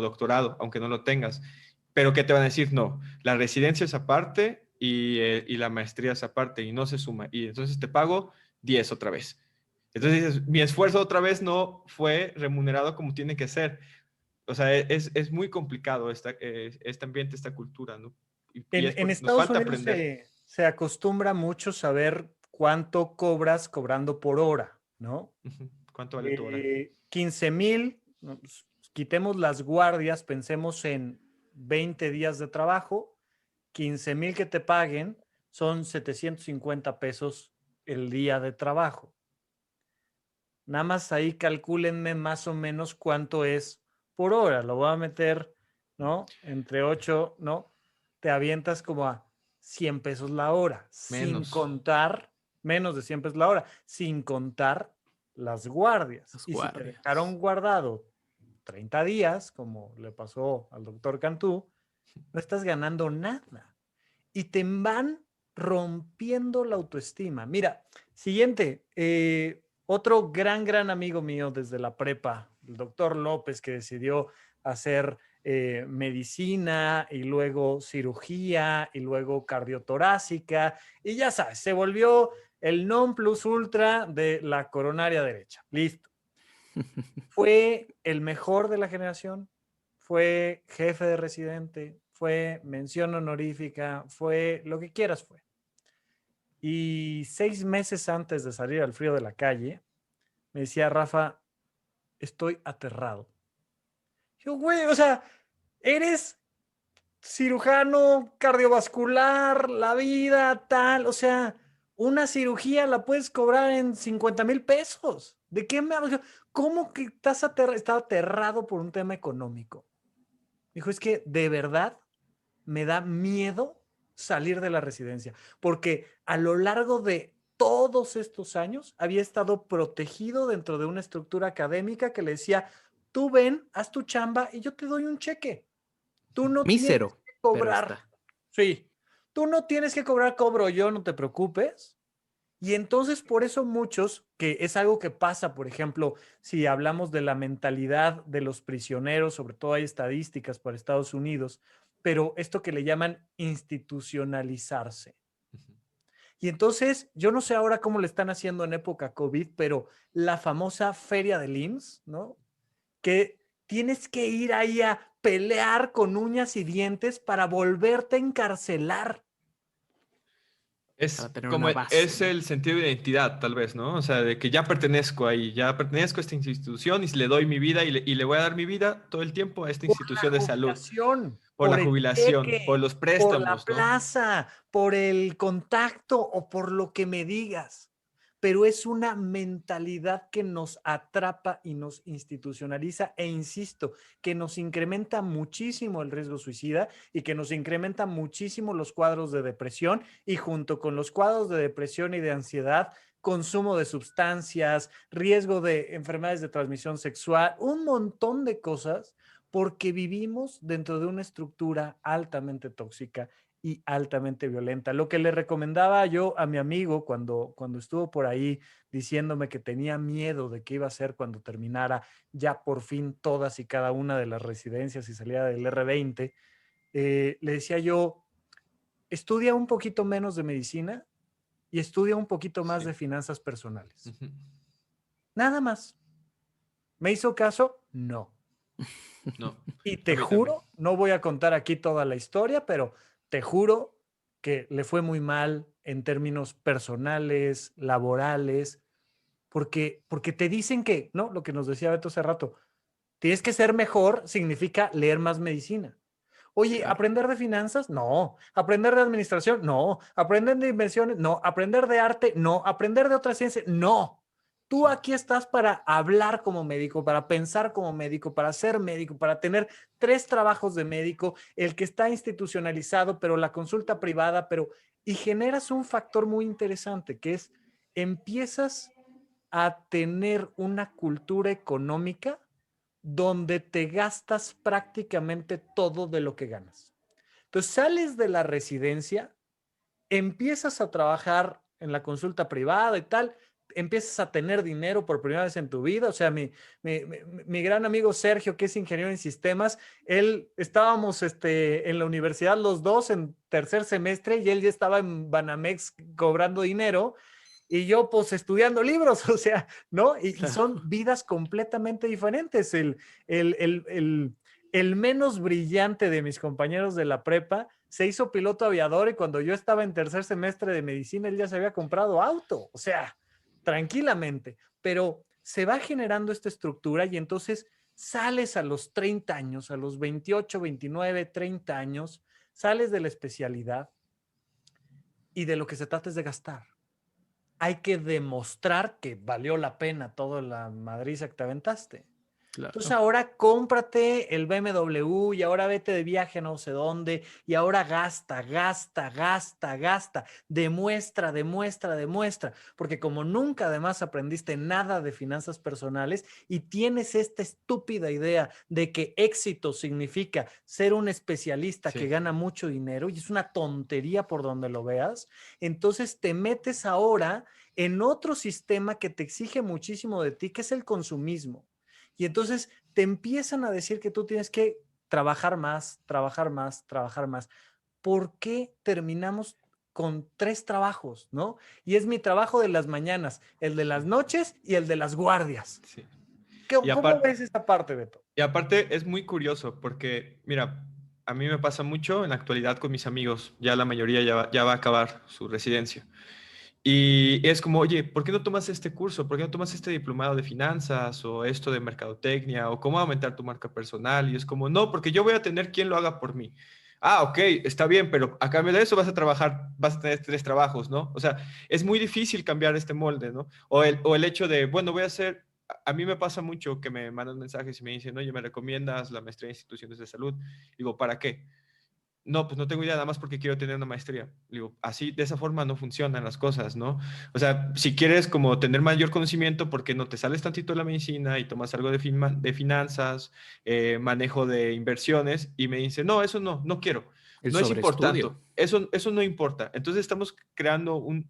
doctorado, aunque no lo tengas. Pero ¿qué te van a decir? No, la residencia es aparte y la maestría es aparte y no se suma. Y entonces te pago 10 otra vez. Entonces dices, mi esfuerzo otra vez no fue remunerado como tiene que ser. O sea, es muy complicado este ambiente, esta cultura, ¿no? Y En nos Estados falta Unidos aprender. se acostumbra mucho saber cuánto cobras cobrando por hora, ¿no? Ujú. ¿Cuánto vale tu hora? 15,000, no, pues, quitemos las guardias, pensemos en 20 días de trabajo, 15,000 que te paguen son 750 pesos el día de trabajo. Nada más ahí calcúlenme más o menos cuánto es por hora. Lo voy a meter, ¿no? Entre 8, ¿no? Te avientas como a 100 pesos la hora, sin Menos. contar, menos de 100 pesos la hora, sin contar las guardias. Las Y si te guardias. dejaron guardado 30 días, como le pasó al doctor Cantú, no estás ganando nada. Y te van rompiendo la autoestima. Mira, siguiente, otro gran amigo mío desde la prepa, el doctor López, que decidió hacer medicina y luego cirugía y luego cardiotorácica y ya sabes, se volvió el non plus ultra de la coronaria derecha. Listo. Fue el mejor de la generación, fue jefe de residente, fue mención honorífica, fue lo que quieras fue. Y 6 meses antes de salir al frío de la calle, me decía Rafa, estoy aterrado. Yo, güey, o sea, eres cirujano cardiovascular, la vida, tal, o sea, una cirugía la puedes cobrar en 50,000 pesos. ¿De qué me hablas? ¿Cómo que estás aterrado por un tema económico? Dijo, es que de verdad me da miedo salir de la residencia, porque a lo largo de todos estos años había estado protegido dentro de una estructura académica que le decía, tú ven, haz tu chamba y yo te doy un cheque. Tú no tienes Mísero, que pero cobrar. está. Sí. Tú no tienes que cobro yo, no te preocupes. Y entonces por eso muchos, que es algo que pasa, por ejemplo, si hablamos de la mentalidad de los prisioneros, sobre todo hay estadísticas para Estados Unidos, pero esto que le llaman institucionalizarse. Y entonces, yo no sé ahora cómo le están haciendo en época COVID, pero la famosa feria del IMSS, ¿no? Que tienes que ir ahí a pelear con uñas y dientes para volverte a encarcelar. Para Es tener como una base, es ¿no? el sentido de identidad, tal vez, ¿no? O sea, de que ya pertenezco ahí, ya pertenezco a esta institución y le doy mi vida y le voy a dar mi vida todo el tiempo a esta Por institución la de salud, jubilación, por la por el jubilación, por cheque, los por la préstamos, ¿no? plaza, por el contacto o por lo que me digas. Pero es una mentalidad que nos atrapa y nos institucionaliza e insisto, que nos incrementa muchísimo el riesgo suicida y que nos incrementa muchísimo los cuadros de depresión y junto con los cuadros de depresión y de ansiedad, consumo de sustancias, riesgo de enfermedades de transmisión sexual, un montón de cosas porque vivimos dentro de una estructura altamente tóxica y altamente violenta. Lo que le recomendaba yo a mi amigo cuando estuvo por ahí diciéndome que tenía miedo de qué iba a hacer cuando terminara ya por fin todas y cada una de las residencias y saliera del R20, le decía yo, estudia un poquito menos de medicina y estudia un poquito más Sí. de finanzas personales. Ujú. Nada más. ¿Me hizo caso? No. No, Y a te mí también. juro, no voy a contar aquí toda la historia, pero te juro que le fue muy mal en términos personales, laborales, porque te dicen que, ¿no? Lo que nos decía Beto hace rato, tienes que ser mejor significa leer más medicina. Oye, Claro. ¿aprender de finanzas? No. ¿Aprender de administración? No. ¿Aprender de inversiones? No. ¿Aprender de arte? No. ¿Aprender de otra ciencia? No. Tú Sí. aquí estás para hablar como médico, para pensar como médico, para ser médico, para tener 3 trabajos de médico, el que está institucionalizado, pero la consulta privada, pero... Y generas un factor muy interesante, que es, empiezas a tener una cultura económica donde te gastas prácticamente todo de lo que ganas. Entonces sales de la residencia, empiezas a trabajar en la consulta privada y tal, empiezas a tener dinero por primera vez en tu vida. O sea, mi gran amigo Sergio, que es ingeniero en sistemas, él estábamos en la universidad los dos en tercer semestre y él ya estaba en Banamex cobrando dinero y yo pues estudiando libros, o sea, ¿no? Y son vidas completamente diferentes. El, el, el, el menos brillante de mis compañeros de la prepa se hizo piloto aviador y cuando yo estaba en tercer semestre de medicina, él ya se había comprado auto, o sea, tranquilamente, pero se va generando esta estructura y entonces sales a los 30 años, a los 28, 29, 30 años, sales de la especialidad y de lo que se trata es de gastar. Hay que demostrar que valió la pena toda la madriza que te aventaste. Entonces Claro. ahora cómprate el BMW y ahora vete de viaje a no sé dónde y ahora gasta, gasta, gasta, gasta, demuestra, demuestra, demuestra, porque como nunca además aprendiste nada de finanzas personales y tienes esta estúpida idea de que éxito significa ser un especialista que Sí. gana mucho dinero y es una tontería por donde lo veas, entonces te metes ahora en otro sistema que te exige muchísimo de ti, que es el consumismo. Y entonces te empiezan a decir que tú tienes que trabajar más, trabajar más, trabajar más. ¿Por qué terminamos con 3 trabajos, no? Y es mi trabajo de las mañanas, el de las noches y el de las guardias. Sí. Y ¿Cómo aparte, ves esta parte, Beto? y aparte es muy curioso porque, mira, a mí me pasa mucho en la actualidad con mis amigos, ya la mayoría ya va a acabar su residencia. Y es como, oye, ¿por qué no tomas este curso? ¿Por qué no tomas este diplomado de finanzas o esto de mercadotecnia o cómo aumentar tu marca personal? Y es como, no, porque yo voy a tener quien lo haga por mí. Ah, ok, está bien, pero a cambio de eso vas a trabajar, vas a tener 3 trabajos, ¿no? O sea, es muy difícil cambiar este molde, ¿no? O el hecho de, bueno, voy a hacer, a mí me pasa mucho que me mandan mensajes y me dicen, oye, ¿me recomiendas la maestría en instituciones de salud? Digo, ¿para qué? No, pues no tengo idea, nada más porque quiero tener una maestría. Digo, así, de esa forma no funcionan las cosas, ¿no? O sea, si quieres como tener mayor conocimiento, ¿por qué no te sales tantito de la medicina y tomas algo de finanzas, manejo de inversiones? Y me dice, no, eso no quiero. El no es importante. sobreestudio. Eso no importa. Entonces estamos creando un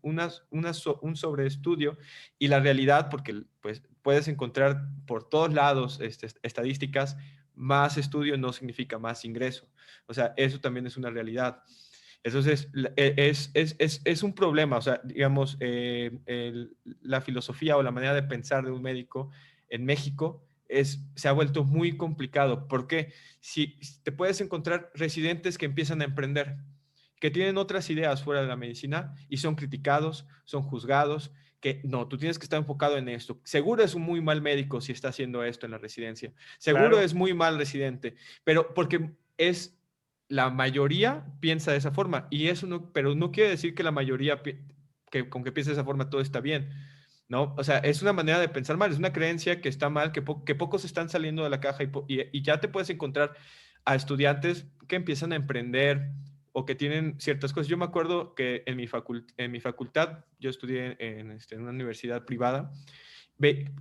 sobreestudio y la realidad, porque pues, puedes encontrar por todos lados estadísticas, más estudio no significa más ingreso. O sea, eso también es una realidad. Entonces, es un problema. O sea, digamos, la filosofía o la manera de pensar de un médico en México se ha vuelto muy complicado. ¿Por qué? Si te puedes encontrar residentes que empiezan a emprender, que tienen otras ideas fuera de la medicina y son criticados, son juzgados, que no, tú tienes que estar enfocado en esto. Seguro es un muy mal médico si está haciendo esto en la residencia. Seguro Claro. es muy mal residente, pero porque la mayoría piensa de esa forma y eso no, pero no quiere decir que la mayoría con que piensa de esa forma todo está bien. ¿No? O sea, es una manera de pensar mal, es una creencia que está mal, que pocos están saliendo de la caja y ya te puedes encontrar a estudiantes que empiezan a emprender o que tienen ciertas cosas. Yo me acuerdo que en mi facultad, yo estudié en una universidad privada,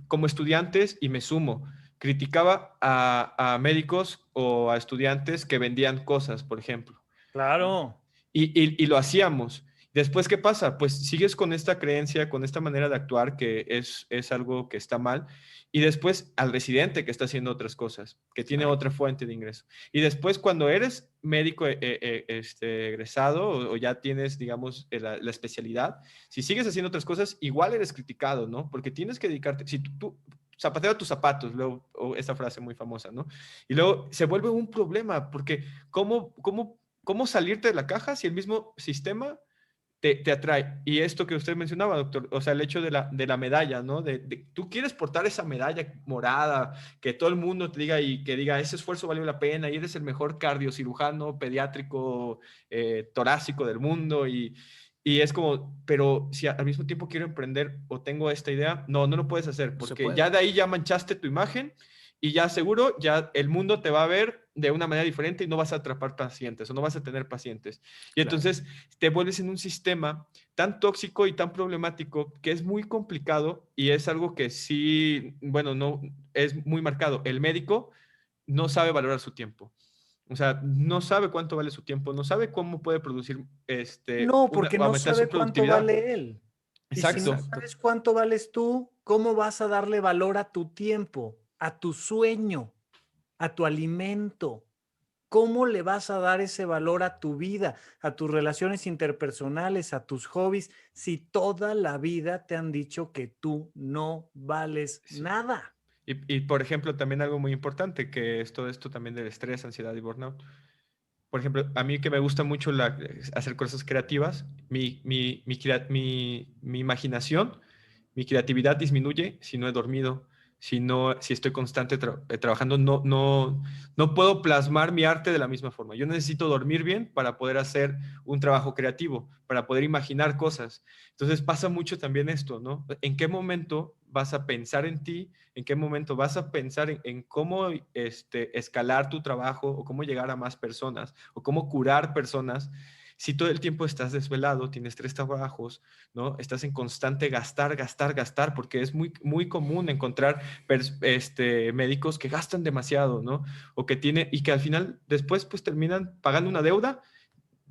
como estudiantes, y me sumo, criticaba a médicos o a estudiantes que vendían cosas, por ejemplo. Claro. Y lo hacíamos. Después, ¿qué pasa? Pues sigues con esta creencia, con esta manera de actuar que es algo que está mal. Y después al residente que está haciendo otras cosas, que tiene otra fuente de ingreso. Y después cuando eres médico egresado o ya tienes, digamos, la especialidad, si sigues haciendo otras cosas, igual eres criticado, ¿no? Porque tienes que dedicarte, si tú zapatero a tus zapatos, luego, esta frase muy famosa, ¿no? Y luego se vuelve un problema, porque ¿cómo salirte de la caja si el mismo sistema te atrae? Y esto que usted mencionaba, doctor, o sea, el hecho de la medalla, ¿no? Tú quieres portar esa medalla morada, que todo el mundo te diga y que diga, ese esfuerzo valió la pena y eres el mejor cardiocirujano pediátrico torácico del mundo y es como, pero si al mismo tiempo quiero emprender o tengo esta idea, no lo puedes hacer, porque ya de ahí ya manchaste tu imagen y ya seguro, ya el mundo te va a ver de una manera diferente y no vas a atrapar pacientes o no vas a tener pacientes. Y entonces te vuelves en un sistema tan tóxico y tan problemático que es muy complicado y es algo que sí, bueno, no es muy marcado. El médico no sabe valorar su tiempo. O sea, no sabe cuánto vale su tiempo, no sabe cómo puede producir, No, porque no aumentar su sabe cuánto productividad. vale él. Y si no Exacto. sabes cuánto vales tú, ¿cómo vas a darle valor a tu tiempo, a tu sueño, a tu alimento? ¿Cómo le vas a dar ese valor a tu vida, a tus relaciones interpersonales, a tus hobbies, si toda la vida te han dicho que tú no vales Sí. nada? Por ejemplo, también algo muy importante, que es todo esto también del estrés, ansiedad y burnout. Por ejemplo, a mí que me gusta mucho hacer cosas creativas, mi imaginación, mi creatividad disminuye si no he dormido, si estoy constante trabajando, no puedo plasmar mi arte de la misma forma. Yo necesito dormir bien para poder hacer un trabajo creativo, para poder imaginar cosas. Entonces pasa mucho también esto, ¿no? ¿En qué momento vas a pensar en ti? ¿En qué momento vas a pensar en cómo escalar tu trabajo o cómo llegar a más personas o cómo curar personas? Si todo el tiempo estás desvelado, tienes 3 trabajos, ¿no? Estás en constante gastar, porque es muy, muy común encontrar médicos que gastan demasiado, ¿no? O que y que al final después pues terminan pagando una deuda,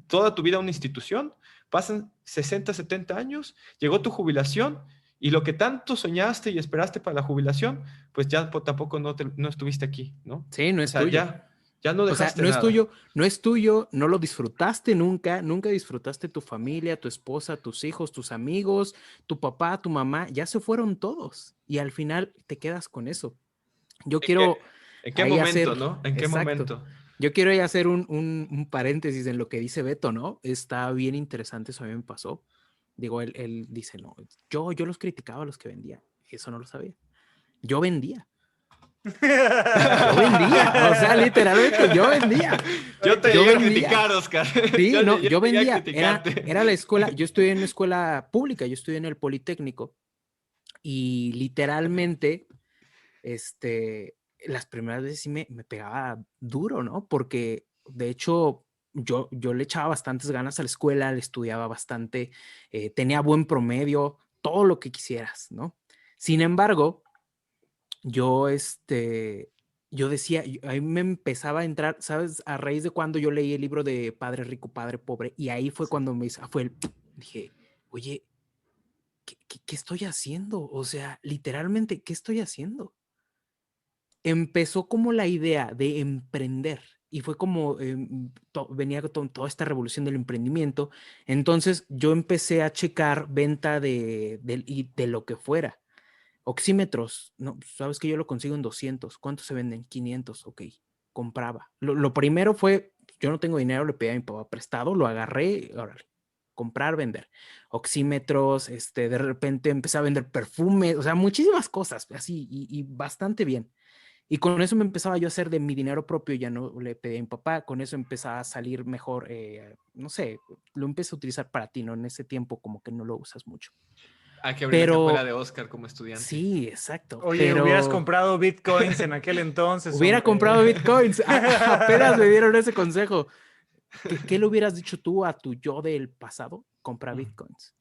toda tu vida a una institución, pasan 60, 70 años, llegó tu jubilación y lo que tanto soñaste y esperaste para la jubilación, pues ya tampoco no estuviste aquí, ¿no? Sí, no O es sea, tuyo. ya no O sea, dejaste nada. no es tuyo, no lo disfrutaste nunca, nunca disfrutaste tu familia, tu esposa, tus hijos, tus amigos, tu papá, tu mamá, ya se fueron todos y al final te quedas con eso. Yo ¿En qué, quiero en qué ahí hacer, momento, no? ¿En qué exacto, momento? yo quiero ahí hacer un paréntesis en lo que dice Beto, ¿no? Está bien interesante, eso a mí me pasó. Digo, él dice, no, yo los criticaba a los que vendían, eso no lo sabía. Yo vendía. Yo vendía, o sea, literalmente yo vendía. Yo te Yo llegué a vendía. criticar, Oscar. Sí, no, Yo yo llegué a vendía. criticarte. Era la escuela, yo estudié en una escuela pública, yo estudié en el Politécnico y literalmente, las primeras veces sí me pegaba duro, ¿no? Porque de hecho yo le echaba bastantes ganas a la escuela, le estudiaba bastante, tenía buen promedio, todo lo que quisieras, ¿no? Sin embargo, yo, yo decía, ahí me empezaba a entrar, ¿sabes? A raíz de cuando yo leí el libro de Padre Rico, Padre Pobre, y ahí fue cuando dije, oye, ¿qué estoy haciendo? O sea, literalmente, ¿qué estoy haciendo? Empezó como la idea de emprender y fue como venía toda esta revolución del emprendimiento. Entonces yo empecé a checar venta de lo que fuera. Oxímetros, no, sabes que yo lo consigo en 200. ¿Cuántos se venden? 500, ok. Compraba. Lo primero fue, yo no tengo dinero, le pedí a mi papá prestado, lo agarré, órale, comprar, vender. Oxímetros, de repente empecé a vender perfumes, o sea, muchísimas cosas, así, y bastante bien. Y con eso me empezaba yo a hacer de mi dinero propio, ya no le pedí a mi papá, con eso empezaba a salir mejor, no sé, lo empecé a utilizar para ti, ¿no? En ese tiempo como que no lo usas mucho. Hay que abrir la cajuela Pero de Oscar como estudiante. sí, exacto, Oye, hubieras pero comprado bitcoins en aquel entonces, hubiera hombre. comprado bitcoins, apenas me dieron ese consejo. ¿Qué le hubieras dicho tú a tu yo del pasado? Compra bitcoins.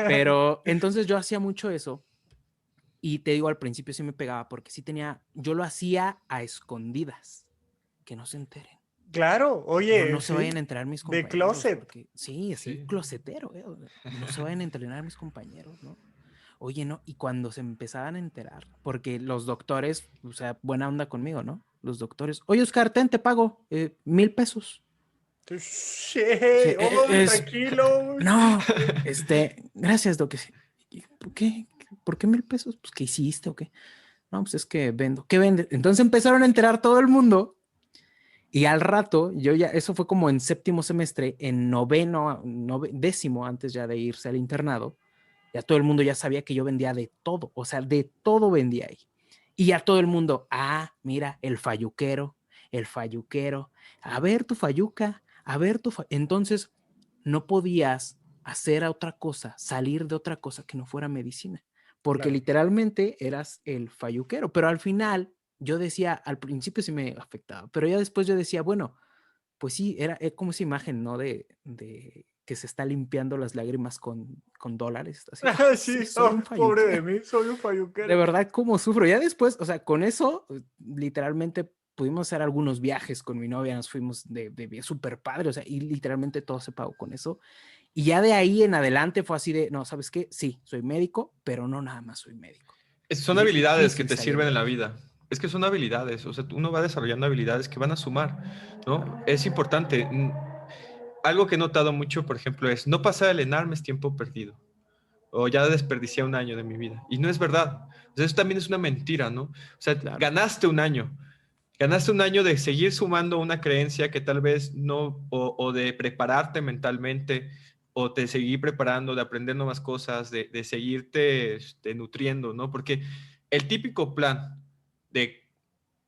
Pero entonces yo hacía mucho eso. Y te digo, al principio sí me pegaba porque sí yo lo hacía a escondidas, que no se enteren. Claro, No, oye, no se vayan sí, a enterar mis de compañeros, closet. porque sí, así, Sí. closetero, no se vayan a enterar mis compañeros, ¿no? Oye, no, y cuando se empezaban a enterar, porque los doctores, o sea, buena onda conmigo, ¿no? Los doctores, oye, Oscar, te pago 1,000 pesos. Sí, Sí, oh, tranquilo. no, gracias, doc. ¿Por qué? ¿Por qué 1,000 pesos? Pues, ¿qué hiciste o qué? No, pues es que vendo. ¿Qué vende? Entonces empezaron a enterar todo el mundo y al rato, eso fue como en séptimo semestre, en noveno, décimo, antes ya de irse al internado, ya todo el mundo ya sabía que yo vendía de todo, o sea, de todo vendía ahí. Y ya todo el mundo, mira, el falluquero, a ver tu falluca, a ver Entonces, no podías hacer otra cosa, salir de otra cosa que no fuera medicina, porque Claro. literalmente eras el falluquero, pero al final yo decía, al principio sí me afectaba, pero ya después yo decía, bueno, pues sí, era como esa imagen, ¿no? De que se está limpiando las lágrimas con dólares, así, Ah, sí, sí, soy oh, un pobre de falluquero. mí, soy un De falluquero. verdad, cómo sufro. Ya después, o sea, con eso, literalmente pudimos hacer algunos viajes con mi novia, nos fuimos de súper padre, o sea, y literalmente todo se pagó con eso. Y ya de ahí en adelante fue así de, no, ¿sabes qué? Sí, soy médico, pero no nada más soy médico. Son Y es habilidades que difícil te salir sirven de en la ahí. vida. Es que son habilidades, o sea, uno va desarrollando habilidades que van a sumar, ¿no? Es importante. Algo que he notado mucho, por ejemplo, es no pasar el ENARM es tiempo perdido. O ya desperdicié un año de mi vida. Y no es verdad. O sea, eso también es una mentira, ¿no? O sea, Claro, ganaste un año. Ganaste un año de seguir sumando una creencia que tal vez no, o de prepararte mentalmente, o de seguir preparando, de aprender nuevas cosas, de seguirte nutriendo, ¿no? Porque el típico plan de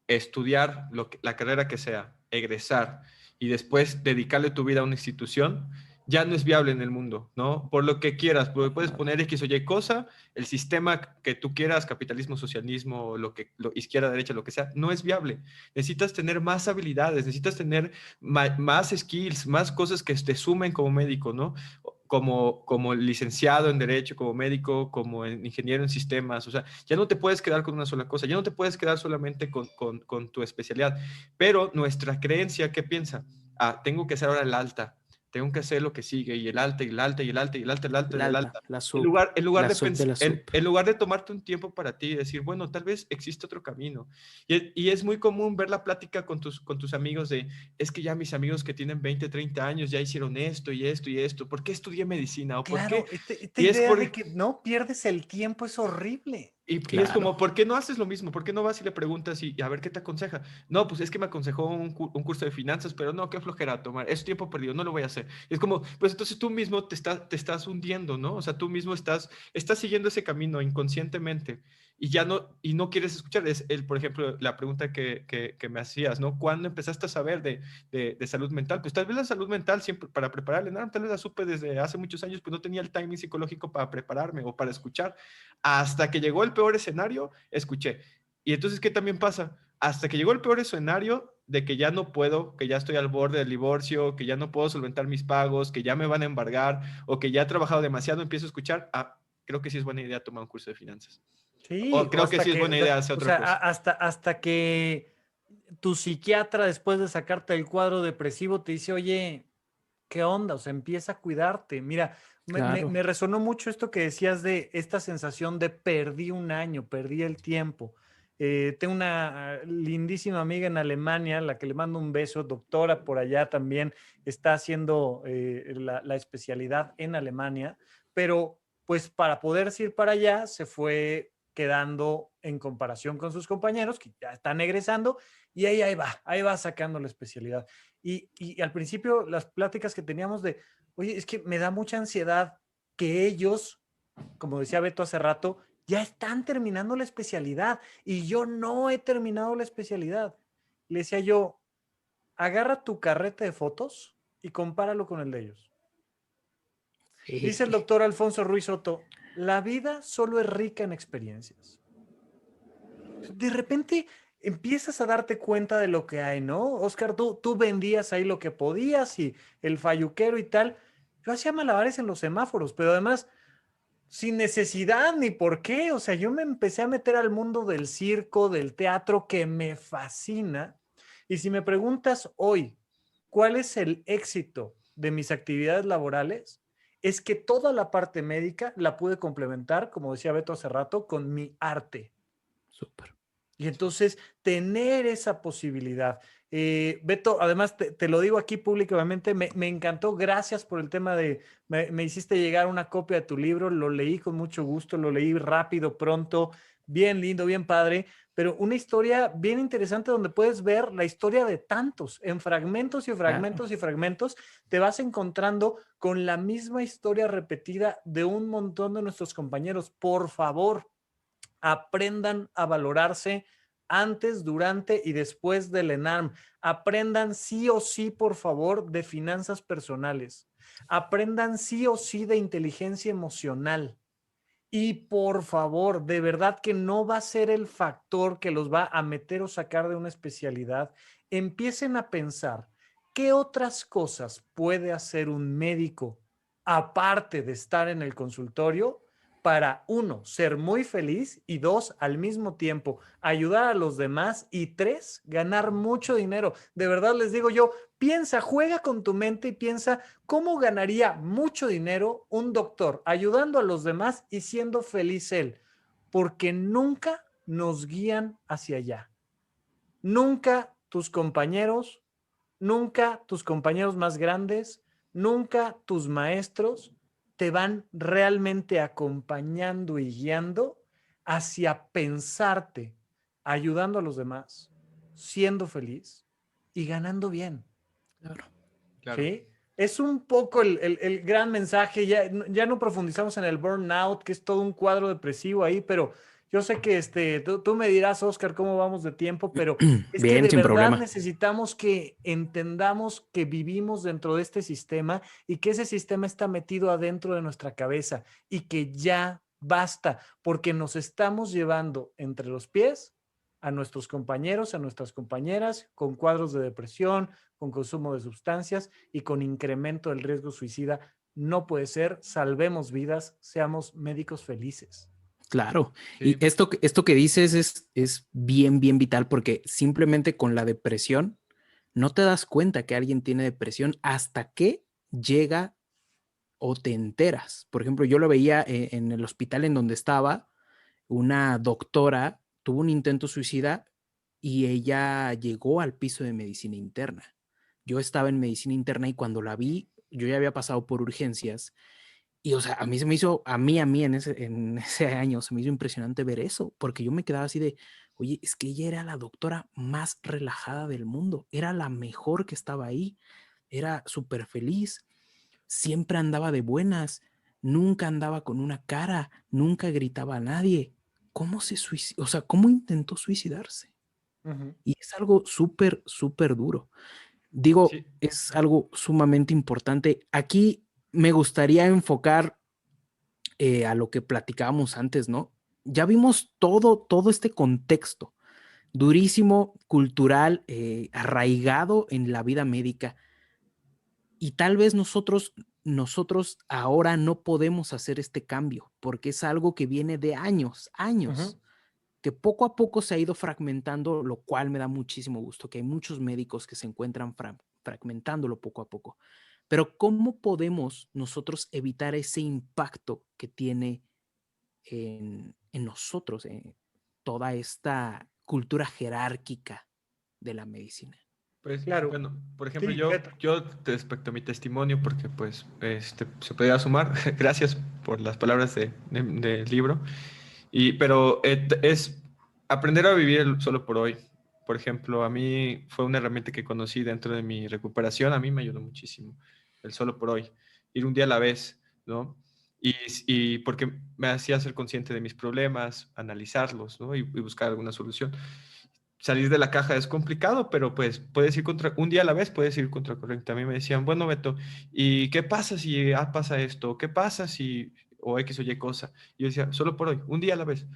estudiar la carrera que sea, egresar y después dedicarle tu vida a una institución, ya no es viable en el mundo, ¿no? Por lo que quieras, puedes nada. poner X o Y cosa, el sistema que tú quieras, capitalismo, socialismo, izquierda, derecha, lo que sea, no es viable. Necesitas tener más habilidades, necesitas tener más skills, más cosas que te sumen como médico, ¿no? Como licenciado en Derecho, como médico, como ingeniero en sistemas, o sea, ya no te puedes quedar con una sola cosa, ya no te puedes quedar solamente con tu especialidad, pero nuestra creencia, ¿qué piensa? Tengo que hacer ahora el alta, tengo que hacer lo que sigue, y el alta, y el alta, y el alta, y el alta, el alta, La y el alta, alta. la En sub, lugar, en lugar la de sub de la sub. en lugar de tomarte un tiempo para ti y decir, bueno, tal vez existe otro camino. Y es muy común ver la plática con tus amigos de, es que ya mis amigos que tienen 20, 30 años ya hicieron esto y esto y esto. ¿Por qué estudié medicina? ¿O por qué? Claro, esta Y es idea por, de que no pierdes el tiempo es horrible. y es como, Claro. ¿por qué no haces lo mismo? ¿Por qué no vas y le preguntas y a ver qué te aconseja? No, pues es que me aconsejó un curso de finanzas, pero no, qué flojera tomar. Es tiempo perdido, no lo voy a hacer. Es como, pues entonces tú mismo te estás hundiendo, ¿no? O sea, tú mismo estás siguiendo ese camino inconscientemente y ya no, y no quieres escuchar. Por ejemplo, la pregunta que me hacías, ¿no? ¿Cuándo empezaste a saber de salud mental? Pues tal vez la salud mental siempre, para prepararle, no, tal vez la supe desde hace muchos años, pues no tenía el timing psicológico para prepararme o para escuchar. Hasta que llegó el peor escenario, escuché. Y entonces, ¿qué también pasa? Hasta que llegó el peor escenario de que ya no puedo, que ya estoy al borde del divorcio, que ya no puedo solventar mis pagos, que ya me van a embargar o que ya he trabajado demasiado, empiezo a escuchar, creo que sí es buena idea tomar un curso de finanzas. Sí, O o creo que hasta sí es buena que, idea hacer o otra sea, cosa. hasta que tu psiquiatra, después de sacarte el cuadro depresivo, te dice, oye, ¿qué onda? O sea, empieza a cuidarte. Mira, Claro, me resonó mucho esto que decías de esta sensación de perdí un año, perdí el tiempo. Tengo una lindísima amiga en Alemania, a la que le mando un beso, doctora por allá también, está haciendo la especialidad en Alemania, pero pues para poder ir para allá se fue quedando en comparación con sus compañeros que ya están egresando y ahí va sacando la especialidad. Y al principio las pláticas que teníamos de, oye, es que me da mucha ansiedad que ellos, como decía Beto hace rato, ya están terminando la especialidad y yo no he terminado la especialidad. Le decía yo, agarra tu carrete de fotos y compáralo con el de ellos. Dice el sí, doctor Alfonso Ruiz Soto, la vida solo es rica en experiencias. De repente empiezas a darte cuenta de lo que hay, ¿no? Oscar, tú vendías ahí lo que podías y el falluquero y tal. Yo hacía malabares en los semáforos, pero además sin necesidad ni por qué. O sea, yo me empecé a meter al mundo del circo, del teatro, que me fascina. Y si me preguntas hoy, ¿cuál es el éxito de mis actividades laborales? Es que toda la parte médica la pude complementar, como decía Beto hace rato, con mi arte. súper. Y entonces tener esa posibilidad. Beto, además te lo digo aquí públicamente, me encantó, gracias por el tema de, me hiciste llegar una copia de tu libro, lo leí con mucho gusto, lo leí rápido, pronto, bien lindo, bien padre, pero una historia bien interesante donde puedes ver la historia de tantos, en fragmentos y Claro, fragmentos y fragmentos, te vas encontrando con la misma historia repetida de un montón de nuestros compañeros. Por favor, aprendan a valorarse antes, durante y después del ENARM. Aprendan sí o sí, por favor, de finanzas personales. Aprendan sí o sí de inteligencia emocional. Y por favor, de verdad que no va a ser el factor que los va a meter o sacar de una especialidad. Empiecen a pensar qué otras cosas puede hacer un médico aparte de estar en el consultorio para, uno, ser muy feliz y dos, al mismo tiempo, ayudar a los demás y tres, ganar mucho dinero. De verdad les digo yo, piensa, juega con tu mente y piensa cómo ganaría mucho dinero un doctor ayudando a los demás y siendo feliz él, porque nunca nos guían hacia allá. Nunca tus compañeros, nunca tus compañeros más grandes, nunca tus maestros te van realmente acompañando y guiando hacia pensarte, ayudando a los demás, siendo feliz y ganando bien. claro. Claro. ¿Sí? Es un poco el gran mensaje. Ya no profundizamos en el burnout, que es todo un cuadro depresivo ahí, pero yo sé que tú me dirás, Oscar, cómo vamos de tiempo, pero es que Bien, de sin verdad problema. necesitamos que entendamos que vivimos dentro de este sistema y que ese sistema está metido adentro de nuestra cabeza y que ya basta, porque nos estamos llevando entre los pies a nuestros compañeros, a nuestras compañeras con cuadros de depresión, con consumo de sustancias y con incremento del riesgo suicida. No puede ser, salvemos vidas, seamos médicos felices. Claro. Y Sí, esto que dices es bien, bien vital porque simplemente con la depresión no te das cuenta que alguien tiene depresión hasta que llega o te enteras. Por ejemplo, yo lo veía en el hospital en donde estaba, una doctora tuvo un intento suicida y ella llegó al piso de medicina interna. Yo estaba en medicina interna y cuando la vi, yo ya había pasado por urgencias y, o sea, a mí se me hizo, a mí en ese año se me hizo impresionante ver eso, porque yo me quedaba así de, oye, es que ella era la doctora más relajada del mundo, era la mejor que estaba ahí, era súper feliz, siempre andaba de buenas, nunca andaba con una cara, nunca gritaba a nadie. ¿Cómo se suicidó? O sea, ¿cómo intentó suicidarse? Uh -huh. Y es algo súper, súper duro. Digo, sí, es algo sumamente importante. Aquí me gustaría enfocar a lo que platicábamos antes, ¿no? Ya vimos todo este contexto durísimo, cultural, arraigado en la vida médica. Y tal vez nosotros nosotros ahora no podemos hacer este cambio porque es algo que viene de años, que poco a poco se ha ido fragmentando, lo cual me da muchísimo gusto, que hay muchos médicos que se encuentran fragmentándolo poco a poco. Pero ¿cómo podemos nosotros evitar ese impacto que tiene en nosotros, toda esta cultura jerárquica de la medicina? Pues, Claro. bueno, por ejemplo, Sí, yo, Beto. yo respecto a mi testimonio, porque pues se podría sumar, gracias por las palabras del libro, pero es aprender a vivir el solo por hoy. Por ejemplo, a mí fue una herramienta que conocí dentro de mi recuperación, a mí me ayudó muchísimo, el solo por hoy, ir un día a la vez, ¿no? Y porque me hacía ser consciente de mis problemas, analizarlos, ¿no? Y buscar alguna solución. Salir de la caja es complicado, pero pues puedes ir un día a la vez, puedes ir contra corriente. A mí me decían, bueno, Beto, ¿y qué pasa si pasa esto? ¿Qué pasa si o X o Y cosa? Y yo decía, solo por hoy, un día a la vez.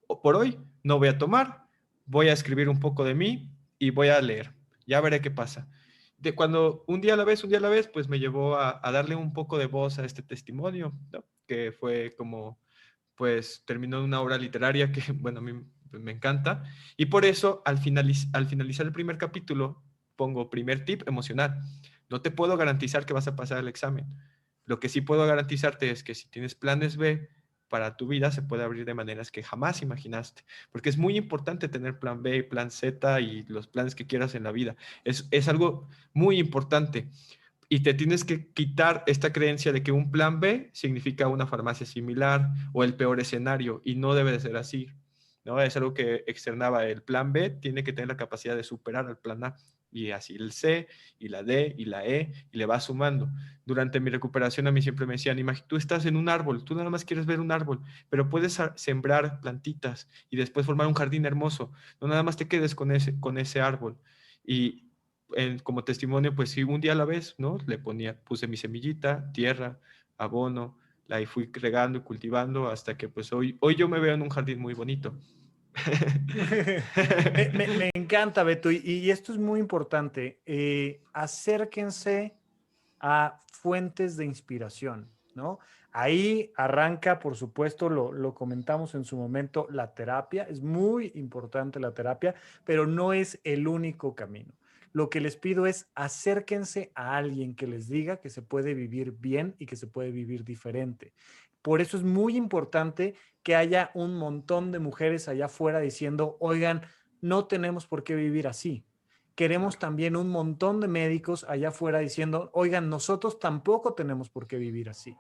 O por hoy no voy a tomar, voy a escribir un poco de mí y voy a leer. Ya veré qué pasa. De cuando un día a la vez, pues me llevó a darle un poco de voz a este testimonio, ¿no? Que fue como pues terminó en una obra literaria que, bueno, a mí me encanta. Y por eso, al finalizar el primer capítulo, pongo primer tip emocional. No te puedo garantizar que vas a pasar el examen. Lo que sí puedo garantizarte es que si tienes planes B para tu vida, se puede abrir de maneras que jamás imaginaste. Porque es muy importante tener plan B, plan Z y los planes que quieras en la vida. Es algo muy importante. Y te tienes que quitar esta creencia de que un plan B significa una farmacia similar o el peor escenario, y no debe de ser así, ¿no? Es algo que externaba. El plan B tiene que tener la capacidad de superar al plan A, y así el C, y la D, y la E, y le va sumando. Durante mi recuperación a mí siempre me decían, tú estás en un árbol, tú nada más quieres ver un árbol, pero puedes sembrar plantitas y después formar un jardín hermoso, no nada más te quedes con ese árbol. Y como testimonio, pues sí, un día a la vez, ¿no? Puse mi semillita, tierra, abono, la fui regando y cultivando hasta que pues hoy yo me veo en un jardín muy bonito. Me encanta, Beto, y esto es muy importante. Acérquense a fuentes de inspiración, ¿no? Ahí arranca, por supuesto, lo comentamos en su momento, la terapia. Es muy importante la terapia, pero no es el único camino. Lo que les pido es acérquense a alguien que les diga que se puede vivir bien y que se puede vivir diferente. Por eso es muy importante que haya un montón de mujeres allá afuera diciendo, oigan, no tenemos por qué vivir así. Queremos también un montón de médicos allá afuera diciendo, oigan, nosotros tampoco tenemos por qué vivir así.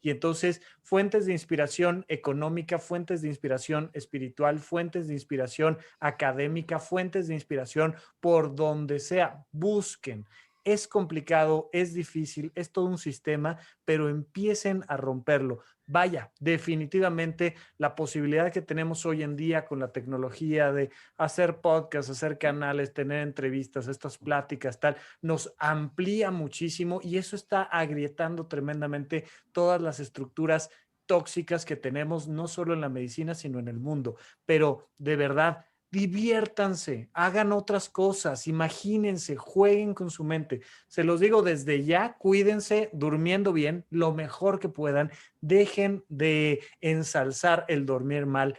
Y entonces, fuentes de inspiración económica, fuentes de inspiración espiritual, fuentes de inspiración académica, fuentes de inspiración por donde sea, busquen. Es complicado, es difícil, es todo un sistema, pero empiecen a romperlo. Vaya, definitivamente la posibilidad que tenemos hoy en día con la tecnología de hacer podcasts, hacer canales, tener entrevistas, estas pláticas, tal, nos amplía muchísimo y eso está agrietando tremendamente todas las estructuras tóxicas que tenemos, no solo en la medicina, sino en el mundo. Pero de verdad, diviértanse, hagan otras cosas, imagínense, jueguen con su mente. Se los digo desde ya, cuídense durmiendo bien, lo mejor que puedan, dejen de ensalzar el dormir mal.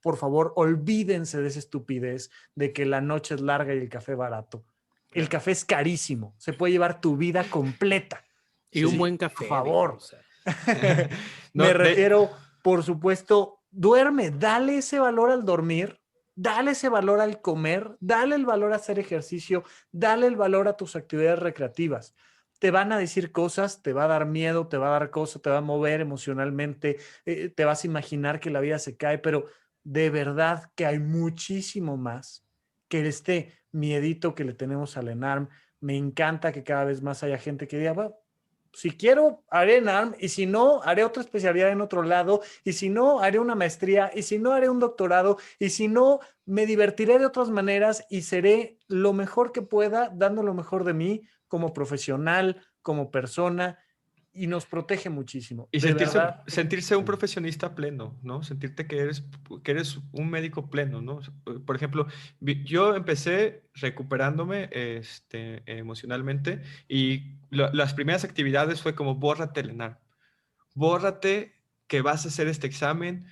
Por favor, olvídense de esa estupidez de que la noche es larga y el café barato. El Claro. café es carísimo, se puede llevar tu vida completa. Y un Sí, buen por café, digo, o favor. sea. Me No, refiero, por supuesto, duerme, dale ese valor al dormir, dale ese valor al comer, dale el valor a hacer ejercicio, dale el valor a tus actividades recreativas. Te van a decir cosas, te va a dar miedo, te va a dar cosas, te va a mover emocionalmente, te vas a imaginar que la vida se cae, pero de verdad que hay muchísimo más que este miedito que le tenemos al ENARM. Me encanta que cada vez más haya gente que diga, bueno, si quiero, haré ENARM, y si no, haré otra especialidad en otro lado, y si no, haré una maestría, y si no, haré un doctorado, y si no, me divertiré de otras maneras y seré lo mejor que pueda, dando lo mejor de mí como profesional, como persona. y nos protege muchísimo. Y De verdad. sentirse un profesionista pleno, ¿no? Sentirte que eres un médico pleno, ¿no? Por ejemplo, yo empecé recuperándome emocionalmente y las primeras actividades fue como bórrate, Lenar. Bórrate que vas a hacer este examen,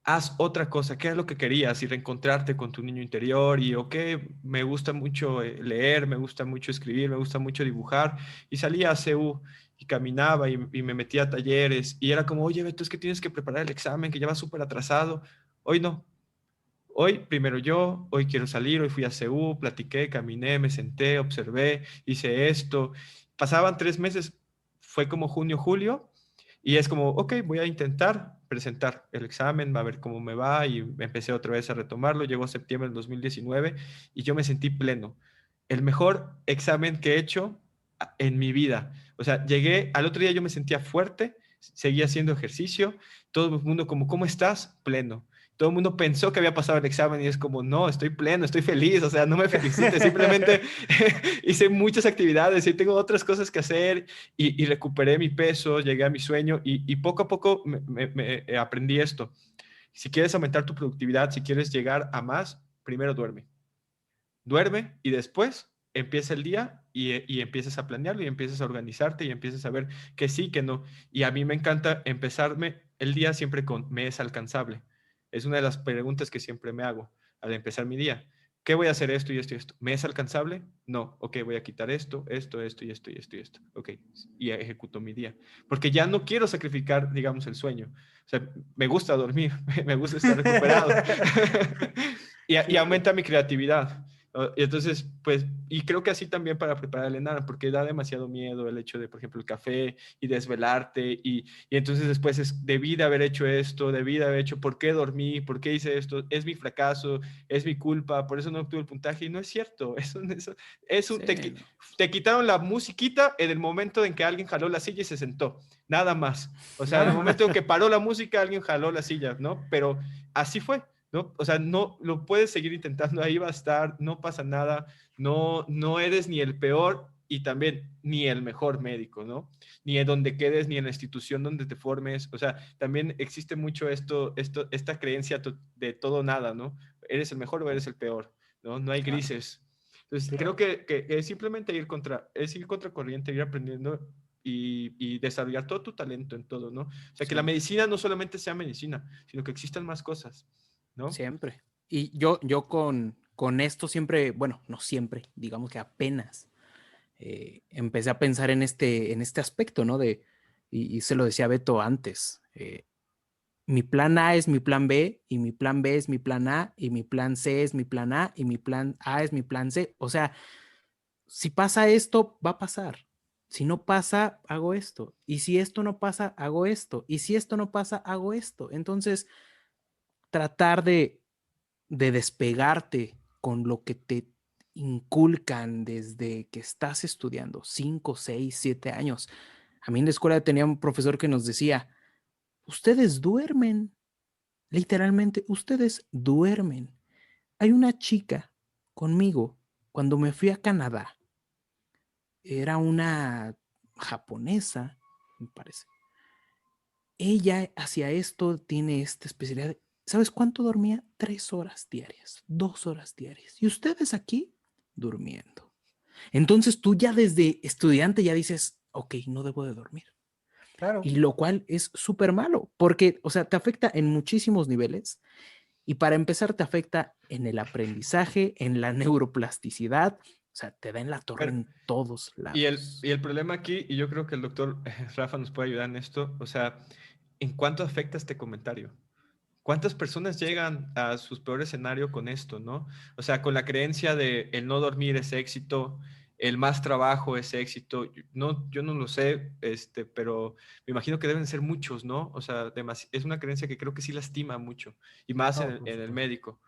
haz otra cosa, ¿qué es lo que querías? Y reencontrarte con tu niño interior y, ok, me gusta mucho leer, me gusta mucho escribir, me gusta mucho dibujar. Y salía a CEU y caminaba y me metía a talleres y era como, oye, Beto, es que tienes que preparar el examen, que ya va súper atrasado. Hoy no. Hoy primero yo, hoy quiero salir, hoy fui a CEU, platiqué, caminé, me senté, observé, hice esto. Pasaban 3 meses, fue como junio, julio, y es como, ok, voy a intentar presentar el examen, a ver cómo me va, y empecé otra vez a retomarlo. Llegó septiembre del 2019 y yo me sentí pleno. El mejor examen que he hecho en mi vida. O sea, llegué, al otro día yo me sentía fuerte, seguía haciendo ejercicio, todo el mundo como, ¿cómo estás? Pleno. Todo el mundo pensó que había pasado el examen y es como, no, estoy pleno, estoy feliz, o sea, no me felicites, simplemente hice muchas actividades y tengo otras cosas que hacer y recuperé mi peso, llegué a mi sueño y poco a poco aprendí esto. Si quieres aumentar tu productividad, si quieres llegar a más, primero duerme. Duerme y después empieza el día y empiezas a planearlo y empiezas a organizarte y empiezas a ver que sí, que no. Y a mí me encanta empezarme el día siempre con me es alcanzable. Es una de las preguntas que siempre me hago al empezar mi día. ¿Qué voy a hacer esto y esto y esto? ¿Me es alcanzable? No. Ok, voy a quitar esto, esto, esto y esto y esto y esto. Ok, y ejecuto mi día. Porque ya no quiero sacrificar, digamos, el sueño. O sea, me gusta dormir, me gusta estar recuperado. Y aumenta mi creatividad. Y entonces, pues, y creo que así también para preparar el enano, porque da demasiado miedo el hecho de, por ejemplo, el café y desvelarte, y entonces después debí de haber hecho esto, debí de haber hecho, ¿por qué dormí? ¿Por qué hice esto? Es mi fracaso, es mi culpa, por eso no obtuve el puntaje, y no es cierto, Sí, no. te quitaron la musiquita en el momento en que alguien jaló la silla y se sentó, nada más. O sea, en el momento en que paró la música, alguien jaló la silla, ¿no? Pero así fue. ¿No? O sea, no lo puedes seguir intentando, ahí va a estar, no pasa nada, no eres ni el peor y también ni el mejor médico, ¿no? Ni en donde quedes, ni en la institución donde te formes, o sea, también existe mucho esta creencia de todo o nada, ¿no? Eres el mejor o eres el peor, ¿no? No hay Claro, grises. Entonces, creo claro. que es simplemente ir contra corriente, ir aprendiendo y desarrollar todo tu talento en todo, ¿no? O sea, que la Sí. medicina no solamente sea medicina, sino que existan más cosas. ¿No? Siempre. Y yo con esto siempre, bueno, no siempre, digamos que apenas empecé a pensar en este aspecto, ¿no? Y se lo decía Beto antes, mi plan A es mi plan B, y mi plan B es mi plan A, y mi plan C es mi plan A, y mi plan A es mi plan C. O sea, si pasa esto, va a pasar. Si no pasa, hago esto. Y si esto no pasa, hago esto. Y si esto no pasa, hago esto. Entonces, tratar de despegarte con lo que te inculcan desde que estás estudiando, 5, 6, 7 años. A mí en la escuela tenía un profesor que nos decía, ustedes duermen, literalmente, ustedes duermen. Hay una chica conmigo cuando me fui a Canadá, era una japonesa, me parece. Ella hacía esto, tiene esta especialidad. ¿Sabes cuánto dormía? 3 horas diarias, 2 horas diarias. Y ustedes aquí durmiendo. Entonces tú ya desde estudiante ya dices, ok, no debo de dormir. Claro. Y lo cual es súper malo, porque, o sea, te afecta en muchísimos niveles. Y para empezar, te afecta en el aprendizaje, en la neuroplasticidad. O sea, te da en la torre Pero, en todos y lados. el problema aquí, y yo creo que el doctor Rafa nos puede ayudar en esto, o sea, ¿en cuánto afecta este comentario? ¿Cuántas personas llegan a su peor escenario con esto, no? O sea, con la creencia de el no dormir es éxito, el más trabajo es éxito. No, yo no lo sé, pero me imagino que deben ser muchos, ¿no? O sea, es una creencia que creo que sí lastima mucho, y más No, por en el supuesto. médico,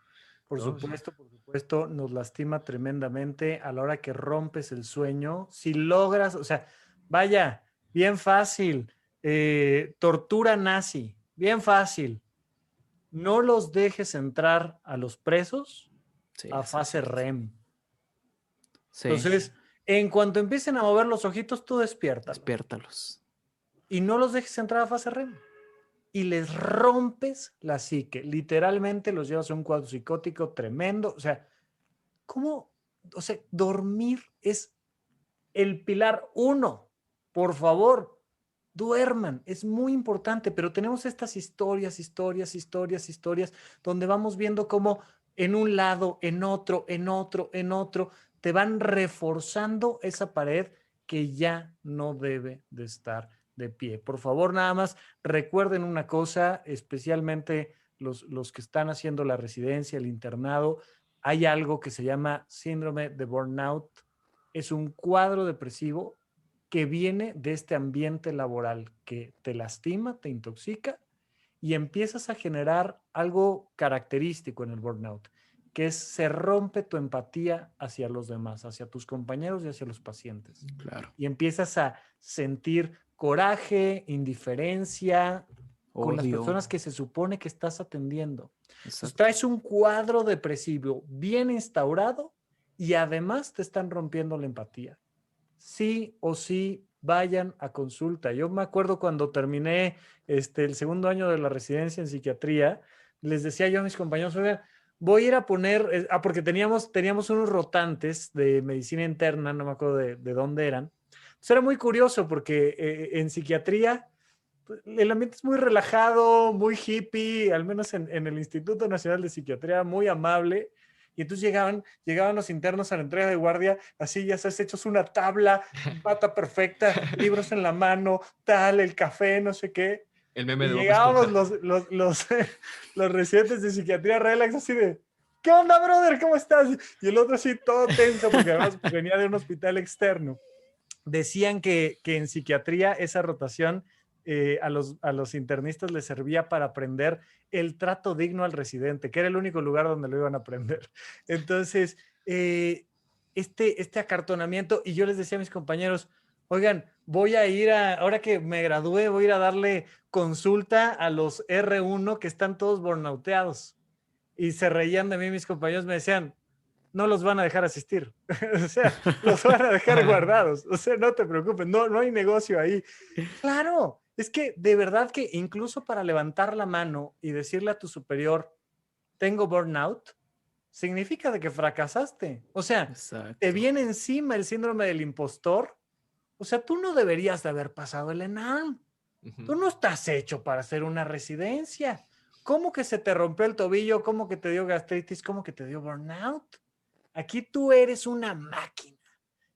Por ¿no? supuesto, por supuesto, nos lastima tremendamente a la hora que rompes el sueño. Si logras, o sea, vaya, bien fácil, tortura nazi, bien fácil. No los dejes entrar a los presos Sí, a eso es fase cierto. REM. Sí, Entonces, en cuanto empiecen a mover los ojitos, tú despiértalos. despiértalos. y no los dejes entrar a fase REM. Y les rompes la psique. Literalmente los llevas a un cuadro psicótico tremendo. O sea, ¿cómo? O sea, dormir es el pilar 1. Por favor, duerman. Es muy importante, pero tenemos estas historias, donde vamos viendo cómo en un lado, en otro, te van reforzando esa pared que ya no debe de estar de pie. Por favor, nada más recuerden una cosa, especialmente los que están haciendo la residencia, el internado, hay algo que se llama síndrome de burnout. Es un cuadro depresivo que viene de este ambiente laboral que te lastima, te intoxica y empiezas a generar algo característico en el burnout, que es se rompe tu empatía hacia los demás, hacia tus compañeros y hacia los pacientes. Claro. Y empiezas a sentir coraje, indiferencia con las Odio. personas que se supone que estás atendiendo. Entonces, Exacto. traes un cuadro depresivo bien instaurado y además te están rompiendo la empatía. Sí o sí, vayan a consulta. Yo me acuerdo cuando terminé el segundo año de la residencia en psiquiatría, les decía yo a mis compañeros, oigan, voy a ir a poner, porque teníamos unos rotantes de medicina interna, no me acuerdo de dónde eran. Entonces era muy curioso porque en psiquiatría el ambiente es muy relajado, muy hippie, al menos en el Instituto Nacional de Psiquiatría, muy amable. Y entonces llegaban los internos a la entrega de guardia, así ya sabes, hechos una tabla, pata perfecta, libros en la mano, tal, el café, no sé qué. El meme Y de Bob llegábamos Esponja. los residentes de psiquiatría relax así de, ¿qué onda, brother? ¿Cómo estás? Y el otro así todo tenso porque además venía de un hospital externo. Decían que en psiquiatría esa rotación a los internistas les servía para aprender el trato digno al residente, que era el único lugar donde lo iban a aprender. Entonces, este acartonamiento, y yo les decía a mis compañeros, oigan, voy a ir ahora que me gradué, voy a ir a darle consulta a los R1 que están todos burnouteados. Y se reían de mí mis compañeros, me decían, no los van a dejar asistir. O sea, los van a dejar guardados. O sea, no te preocupes, no hay negocio ahí. Claro, es que de verdad que incluso para levantar la mano y decirle a tu superior, tengo burnout, significa de que fracasaste. O sea, Exacto. te viene encima el síndrome del impostor. O sea, tú no deberías de haber pasado el ENARM. Tú no estás hecho para hacer una residencia. ¿Cómo que se te rompió el tobillo? ¿Cómo que te dio gastritis? ¿Cómo que te dio burnout? Aquí tú eres una máquina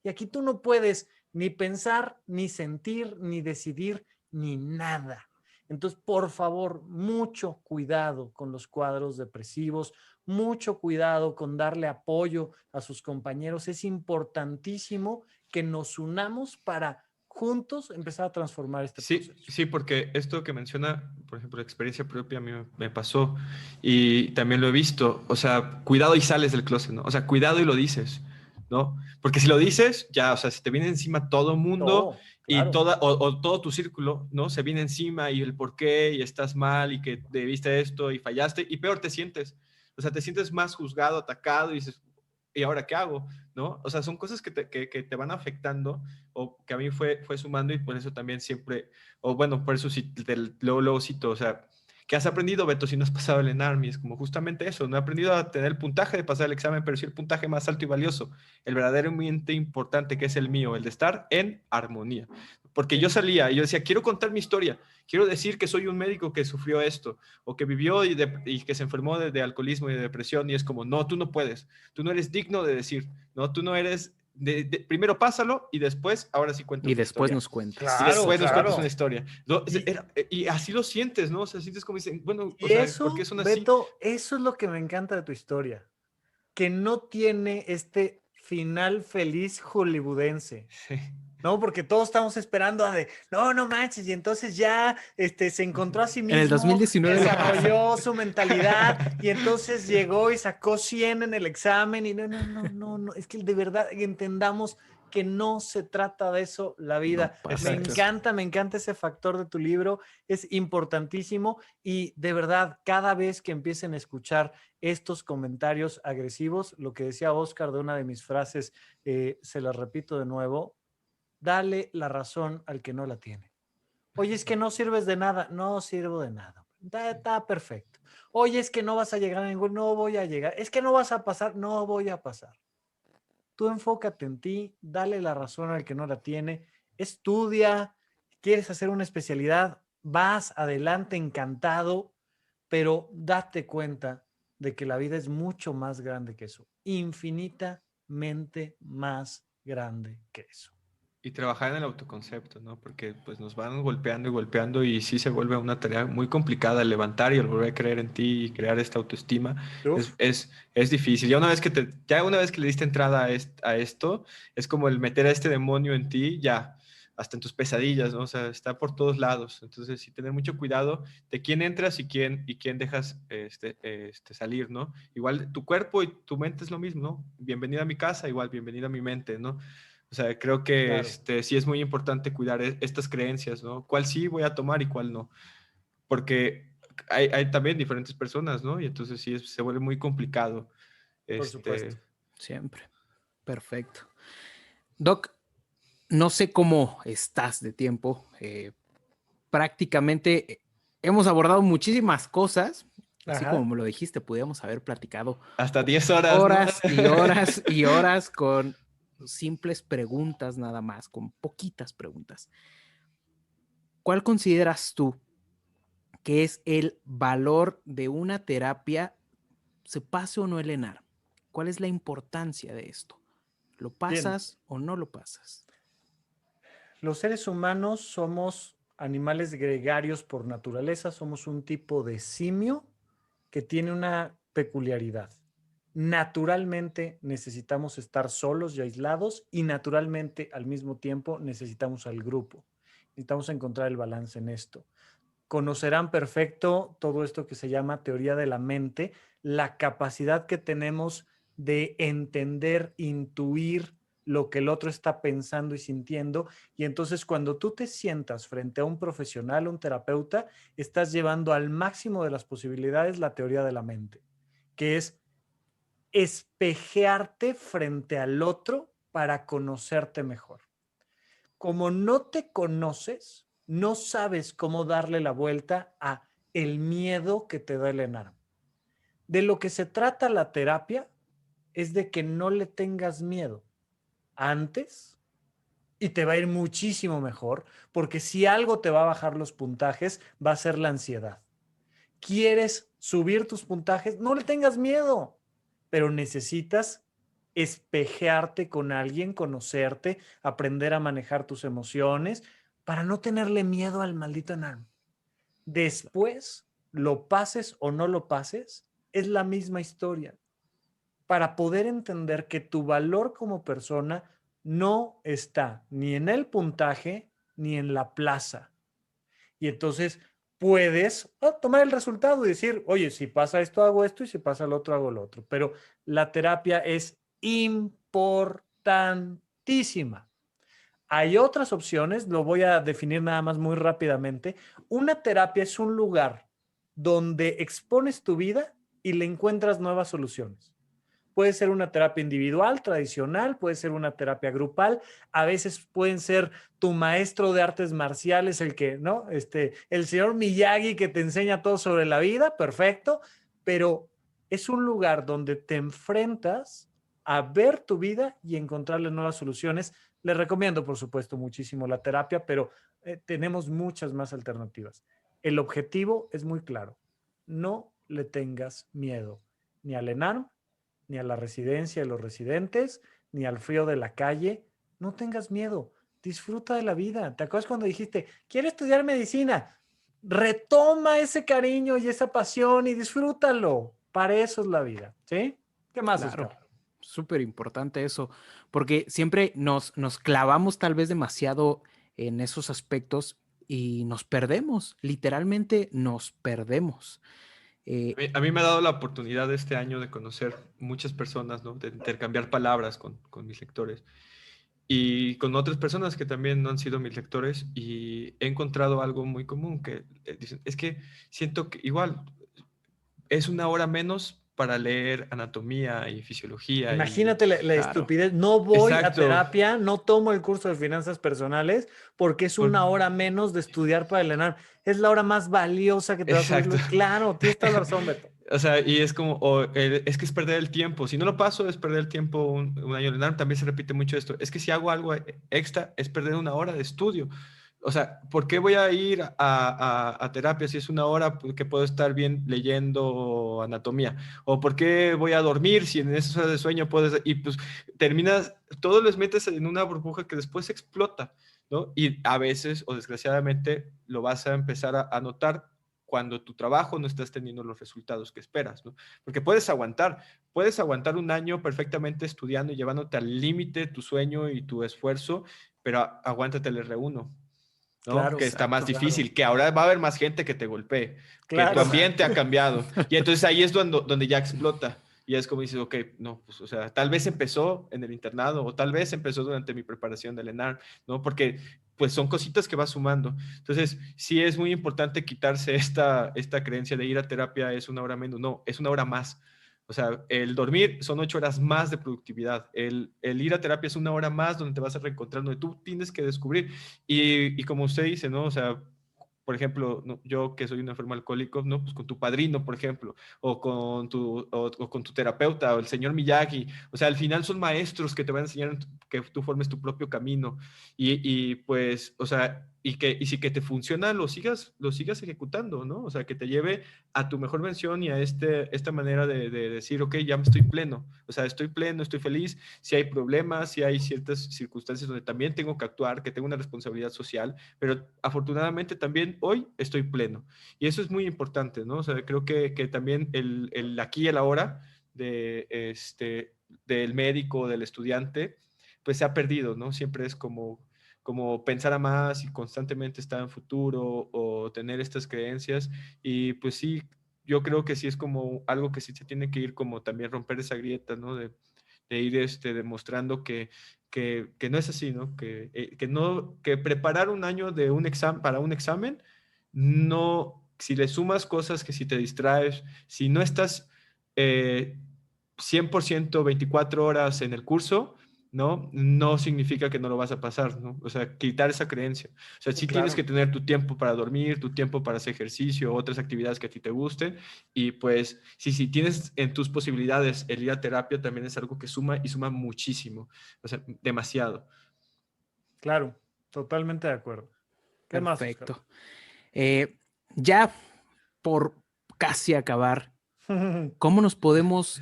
y aquí tú no puedes ni pensar, ni sentir, ni decidir, ni nada. Entonces, por favor, mucho cuidado con los cuadros depresivos, mucho cuidado con darle apoyo a sus compañeros. Es importantísimo que nos unamos para juntos empezar a transformar este proceso. Sí, porque esto que menciona, por ejemplo, la experiencia propia a mí me pasó y también lo he visto. O sea, cuidado y sales del closet, ¿no? O sea, cuidado y lo dices, ¿no? Porque si lo dices, ya, o sea, se te viene encima todo el mundo Todo, y claro. o todo tu círculo, ¿no? Se viene encima y el por qué y estás mal y que debiste esto y fallaste y peor te sientes. O sea, te sientes más juzgado, atacado y dices, ¿y ahora qué hago? ¿No? O sea, son cosas que te van afectando o que a mí fue sumando y por eso también siempre, o bueno, por eso sí, luego cito, o sea, ¿qué has aprendido, Beto, si no has pasado el ENARM? Y es como justamente eso, no he aprendido a tener el puntaje de pasar el examen, pero sí el puntaje más alto y valioso, el verdaderamente importante que es el mío, el de estar en armonía. Porque yo salía y yo decía, quiero contar mi historia, quiero decir que soy un médico que sufrió esto, o que vivió y que se enfermó de alcoholismo y de depresión, y es como, no, tú no puedes, tú no eres digno de decir, no, tú no eres, primero pásalo y después, ahora sí cuentas Y una después historia. nos cuentas. Y Claro, después nos cuentas una claro. historia. No, y así lo sientes, ¿no? O sea, sientes como dicen, bueno, o Y sea, ¿por qué eso, son así? Beto, eso es lo que me encanta de tu historia, que no tiene este final feliz hollywoodense, Sí. ¿no? Porque todos estamos esperando a de, no manches, y entonces ya se encontró a sí En el mismo, 2019 lo pasa. desarrolló su mentalidad, y entonces llegó y sacó 100 en el examen, y no, es que de verdad entendamos que no se trata de eso la No vida. pasa eso. Me encanta ese factor de tu libro, es importantísimo, y de verdad, cada vez que empiecen a escuchar estos comentarios agresivos, lo que decía Oscar de una de mis frases, se las repito de nuevo, dale la razón al que no la tiene. Oye, es que no sirves de nada. No sirvo de nada. Está perfecto. Oye, es que no vas a llegar a ningún, no voy a llegar. Es que no vas a pasar, no voy a pasar. Tú enfócate en ti, dale la razón al que no la tiene, estudia, quieres hacer una especialidad, vas adelante encantado, pero date cuenta de que la vida es mucho más grande que eso, infinitamente más grande que eso. Y trabajar en el autoconcepto, ¿no? Porque pues nos van golpeando y golpeando y sí se vuelve una tarea muy complicada el levantar y el volver a creer en ti y crear esta autoestima. Uf, Es difícil. Ya una vez que le diste entrada a esto, es como el meter a este demonio en ti, ya, hasta en tus pesadillas, ¿no? O sea, está por todos lados. Entonces, sí, tener mucho cuidado de quién entras y quién dejas salir, ¿no? Igual tu cuerpo y tu mente es lo mismo, ¿no? Bienvenida a mi casa, igual, bienvenida a mi mente, ¿no? O sea, creo que claro. sí es muy importante cuidar estas creencias, ¿no? ¿Cuál sí voy a tomar y cuál no? Porque hay también diferentes personas, ¿no? Y entonces sí se vuelve muy complicado. Por supuesto. Siempre. Perfecto. Doc, no sé cómo estás de tiempo. Prácticamente hemos abordado muchísimas cosas. Así como Ajá. me lo dijiste, podíamos haber platicado Hasta 10 horas, ¿no? horas y horas y horas con simples preguntas nada más, con poquitas preguntas. ¿Cuál consideras tú que es el valor de una terapia, se pase o no el ENAR? ¿Cuál es la importancia de esto? ¿Lo Bien, pasas o no lo pasas? los seres humanos somos animales gregarios por naturaleza, somos un tipo de simio que tiene una peculiaridad. Naturalmente necesitamos estar solos y aislados y naturalmente al mismo tiempo necesitamos al grupo. Necesitamos encontrar el balance en esto. Conocerán perfecto todo esto que se llama teoría de la mente, la capacidad que tenemos de entender, intuir lo que el otro está pensando y sintiendo. Y entonces cuando tú te sientas frente a un profesional, un terapeuta, estás llevando al máximo de las posibilidades la teoría de la mente, que es espejearte frente al otro para conocerte mejor. Como no te conoces, no sabes cómo darle la vuelta a el miedo que te da el enarmo. De lo que se trata la terapia es de que no le tengas miedo antes y te va a ir muchísimo mejor, porque si algo te va a bajar los puntajes, va a ser la ansiedad. ¿Quieres subir tus puntajes? No le tengas miedo, pero necesitas espejearte con alguien, conocerte, aprender a manejar tus emociones para no tenerle miedo al maldito enano. Después, lo pases o no lo pases, es la misma historia. Para poder entender que tu valor como persona no está ni en el puntaje ni en la plaza. Y entonces puedes tomar el resultado y decir, oye, si pasa esto, hago esto y si pasa lo otro, hago lo otro. Pero la terapia es importantísima. Hay otras opciones, lo voy a definir nada más muy rápidamente. Una terapia es un lugar donde expones tu vida y le encuentras nuevas soluciones. Puede ser una terapia individual, tradicional, puede ser una terapia grupal, a veces pueden ser tu maestro de artes marciales, el que, ¿no? El señor Miyagi que te enseña todo sobre la vida, perfecto, pero es un lugar donde te enfrentas a ver tu vida y encontrarle nuevas soluciones. Les recomiendo, por supuesto, muchísimo la terapia, pero tenemos muchas más alternativas. El objetivo es muy claro. No le tengas miedo ni al enano, ni a la residencia de los residentes, ni al frío de la calle. No tengas miedo, disfruta de la vida. ¿Te acuerdas cuando dijiste, quiero estudiar medicina? Retoma ese cariño y esa pasión y disfrútalo. Para eso es la vida, ¿sí? ¿Qué más, Claro, Oscar? súper importante eso, porque siempre nos clavamos tal vez demasiado en esos aspectos y nos perdemos, literalmente nos perdemos. A mí me ha dado la oportunidad este año de conocer muchas personas, ¿no? De intercambiar palabras con mis lectores y con otras personas que también no han sido mis lectores y he encontrado algo muy común que dicen, es que siento que igual es una hora menos para leer anatomía y fisiología. Imagínate la Claro. estupidez. No voy a Exacto. terapia, no tomo el curso de finanzas personales porque es una hora menos de estudiar para el ENARM. Es la hora más valiosa que te va a subir. Exacto. Claro, tienes toda la razón, Beto. O sea, y es como, es que es perder el tiempo. Si no lo paso, es perder el tiempo un año. En ENARM también se repite mucho esto. Es que si hago algo extra, es perder una hora de estudio. O sea, ¿por qué voy a ir a terapia si es una hora que puedo estar bien leyendo anatomía? ¿O por qué voy a dormir si en esas horas de sueño puedes... Y pues terminas, todo les metes en una burbuja que después explota, ¿no? Y a veces, o desgraciadamente, lo vas a empezar a notar cuando tu trabajo no estás teniendo los resultados que esperas, ¿no? Porque puedes aguantar un año perfectamente estudiando y llevándote al límite tu sueño y tu esfuerzo, pero aguántate el R1, ¿no? Claro, Que está más Exacto. difícil, que ahora va a haber más gente que te golpee, que tu claro. ambiente ha cambiado. Y entonces ahí es donde ya explota. Y es como dices, ok, no, pues, o sea, tal vez empezó en el internado o tal vez empezó durante mi preparación del ENARM, ¿no? Porque pues son cositas que va sumando. Entonces, sí es muy importante quitarse esta creencia de ir a terapia es una hora menos. No, es una hora más. O sea, el dormir son 8 horas más de productividad. El ir a terapia es una hora más donde te vas a reencontrar, donde tú tienes que descubrir. Y como usted dice, ¿no? O sea, por ejemplo, ¿no? Yo que soy un enfermo alcohólico, ¿no? Pues con tu padrino, por ejemplo, o con tu terapeuta, o el señor Miyagi. O sea, al final son maestros que te van a enseñar que tú formes tu propio camino. Y pues, o sea, y si que te funciona, lo sigas ejecutando, ¿no? O sea, que te lleve a tu mejor versión y a esta manera de decir, ok, ya me estoy pleno. O sea, estoy pleno, estoy feliz. Si hay problemas, si hay ciertas circunstancias donde también tengo que actuar, que tengo una responsabilidad social, pero afortunadamente también hoy estoy pleno. Y eso es muy importante, ¿no? O sea, creo que también el aquí y el ahora del médico, del estudiante, pues se ha perdido, ¿no? Siempre es como pensar a más y constantemente estar en futuro o tener estas creencias. Y pues sí, yo creo que sí es como algo que sí se tiene que ir como también romper esa grieta, ¿no? De ir demostrando que no es así, ¿no? Que preparar un año de un examen para un examen, no, si le sumas cosas que si te distraes, si no estás 100% 24 horas en el curso, ¿no? No significa que no lo vas a pasar, ¿no? O sea, quitar esa creencia. O sea, sí tienes Claro. que tener tu tiempo para dormir, tu tiempo para hacer ejercicio, otras actividades que a ti te gusten. Y pues, si tienes en tus posibilidades el ir a terapia, también es algo que suma y suma muchísimo. O sea, demasiado. Claro, totalmente de acuerdo. ¿Qué más, Oscar? Perfecto. Ya por casi acabar, ¿cómo nos podemos...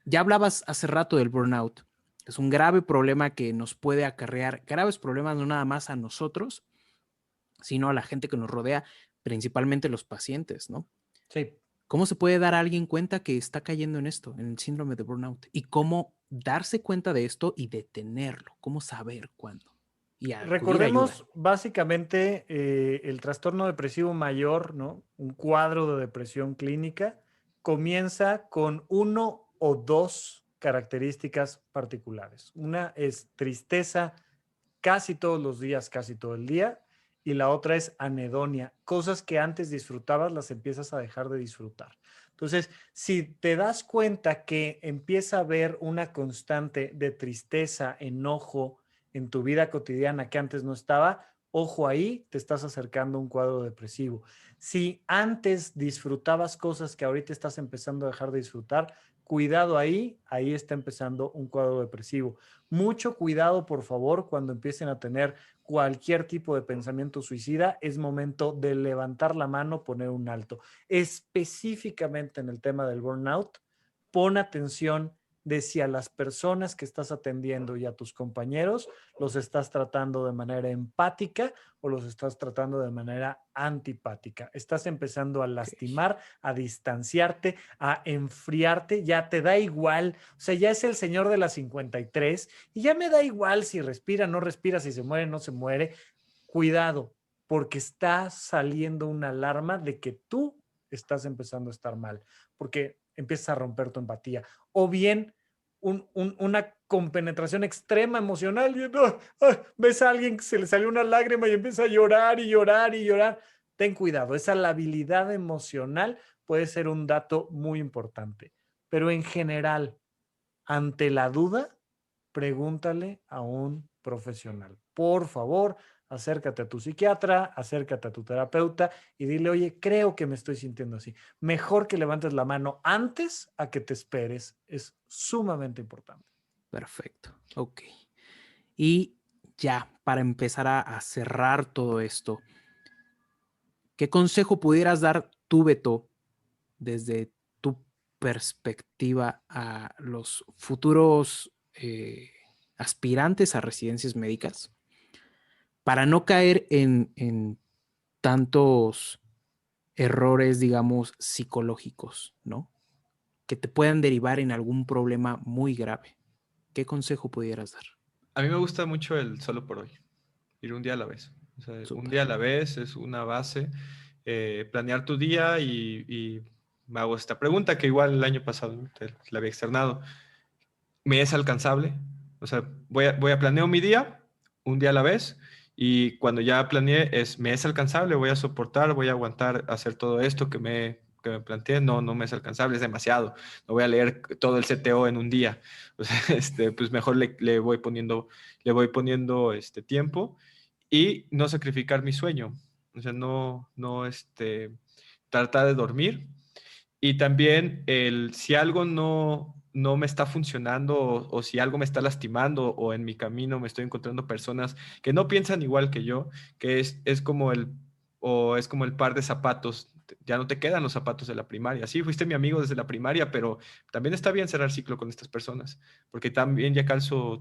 Ya hablabas hace rato del burnout. Es un grave problema que nos puede acarrear graves problemas no nada más a nosotros, sino a la gente que nos rodea, principalmente los pacientes, ¿no? Sí. ¿Cómo se puede dar a alguien cuenta que está cayendo en esto, en el síndrome de burnout? Y cómo darse cuenta de esto y detenerlo, cómo saber cuándo y acudir a ayuda. Recordemos básicamente el trastorno depresivo mayor, ¿no? Un cuadro de depresión clínica comienza con uno o dos características particulares. Una es tristeza casi todos los días, casi todo el día, y la otra es anedonia. Cosas que antes disfrutabas las empiezas a dejar de disfrutar. Entonces, si te das cuenta que empieza a haber una constante de tristeza, enojo en tu vida cotidiana que antes no estaba, ojo ahí, te estás acercando a un cuadro depresivo. Si antes disfrutabas cosas que ahorita estás empezando a dejar de disfrutar, cuidado ahí, ahí está empezando un cuadro depresivo. Mucho cuidado, por favor, cuando empiecen a tener cualquier tipo de pensamiento suicida, es momento de levantar la mano, poner un alto. Específicamente en el tema del burnout, pon atención de si a las personas que estás atendiendo y a tus compañeros los estás tratando de manera empática o los estás tratando de manera antipática. Estás empezando a lastimar, a distanciarte, a enfriarte, ya te da igual, o sea, ya es el señor de las 53 y ya me da igual si respira, no respira, si se muere, no se muere. Cuidado, porque está saliendo una alarma de que tú estás empezando a estar mal, porque empiezas a romper tu empatía. O bien una compenetración extrema emocional. Y, ves a alguien que se le salió una lágrima y empieza a llorar y llorar y llorar. Ten cuidado, esa labilidad emocional puede ser un dato muy importante. pero en general, ante la duda, pregúntale a un profesional. Por favor, acércate a tu psiquiatra, acércate a tu terapeuta y dile, oye, creo que me estoy sintiendo así. Mejor que levantes la mano antes a que te esperes. Es sumamente importante. Perfecto. Ok. Y ya, para empezar a cerrar todo esto, ¿qué consejo pudieras dar tú, Beto, desde tu perspectiva a los futuros aspirantes a residencias médicas para no caer en tantos errores, digamos, psicológicos, ¿no? Que te puedan derivar en algún problema muy grave? ¿Qué consejo pudieras dar? A mí me gusta mucho el solo por hoy, ir un día a la vez. O sea, un Súper. día a la vez es una base. Planear tu día y me hago esta pregunta que igual el año pasado te la había externado. ¿Me es alcanzable? O sea, voy a planear mi día, un día a la vez, y cuando ya planeé, ¿me es alcanzable? ¿Voy a soportar? ¿Voy a aguantar hacer todo esto que me planteé? No, no me es alcanzable, es demasiado. No voy a leer todo el CTO en un día. O sea, pues mejor le voy poniendo tiempo y no sacrificar mi sueño. O sea, no, tratar de dormir y también si algo no me está funcionando o si algo me está lastimando o en mi camino me estoy encontrando personas que no piensan igual que yo, que es como el par de zapatos. Ya no te quedan los zapatos de la primaria. Sí, fuiste mi amigo desde la primaria, pero también está bien cerrar ciclo con estas personas, porque también ya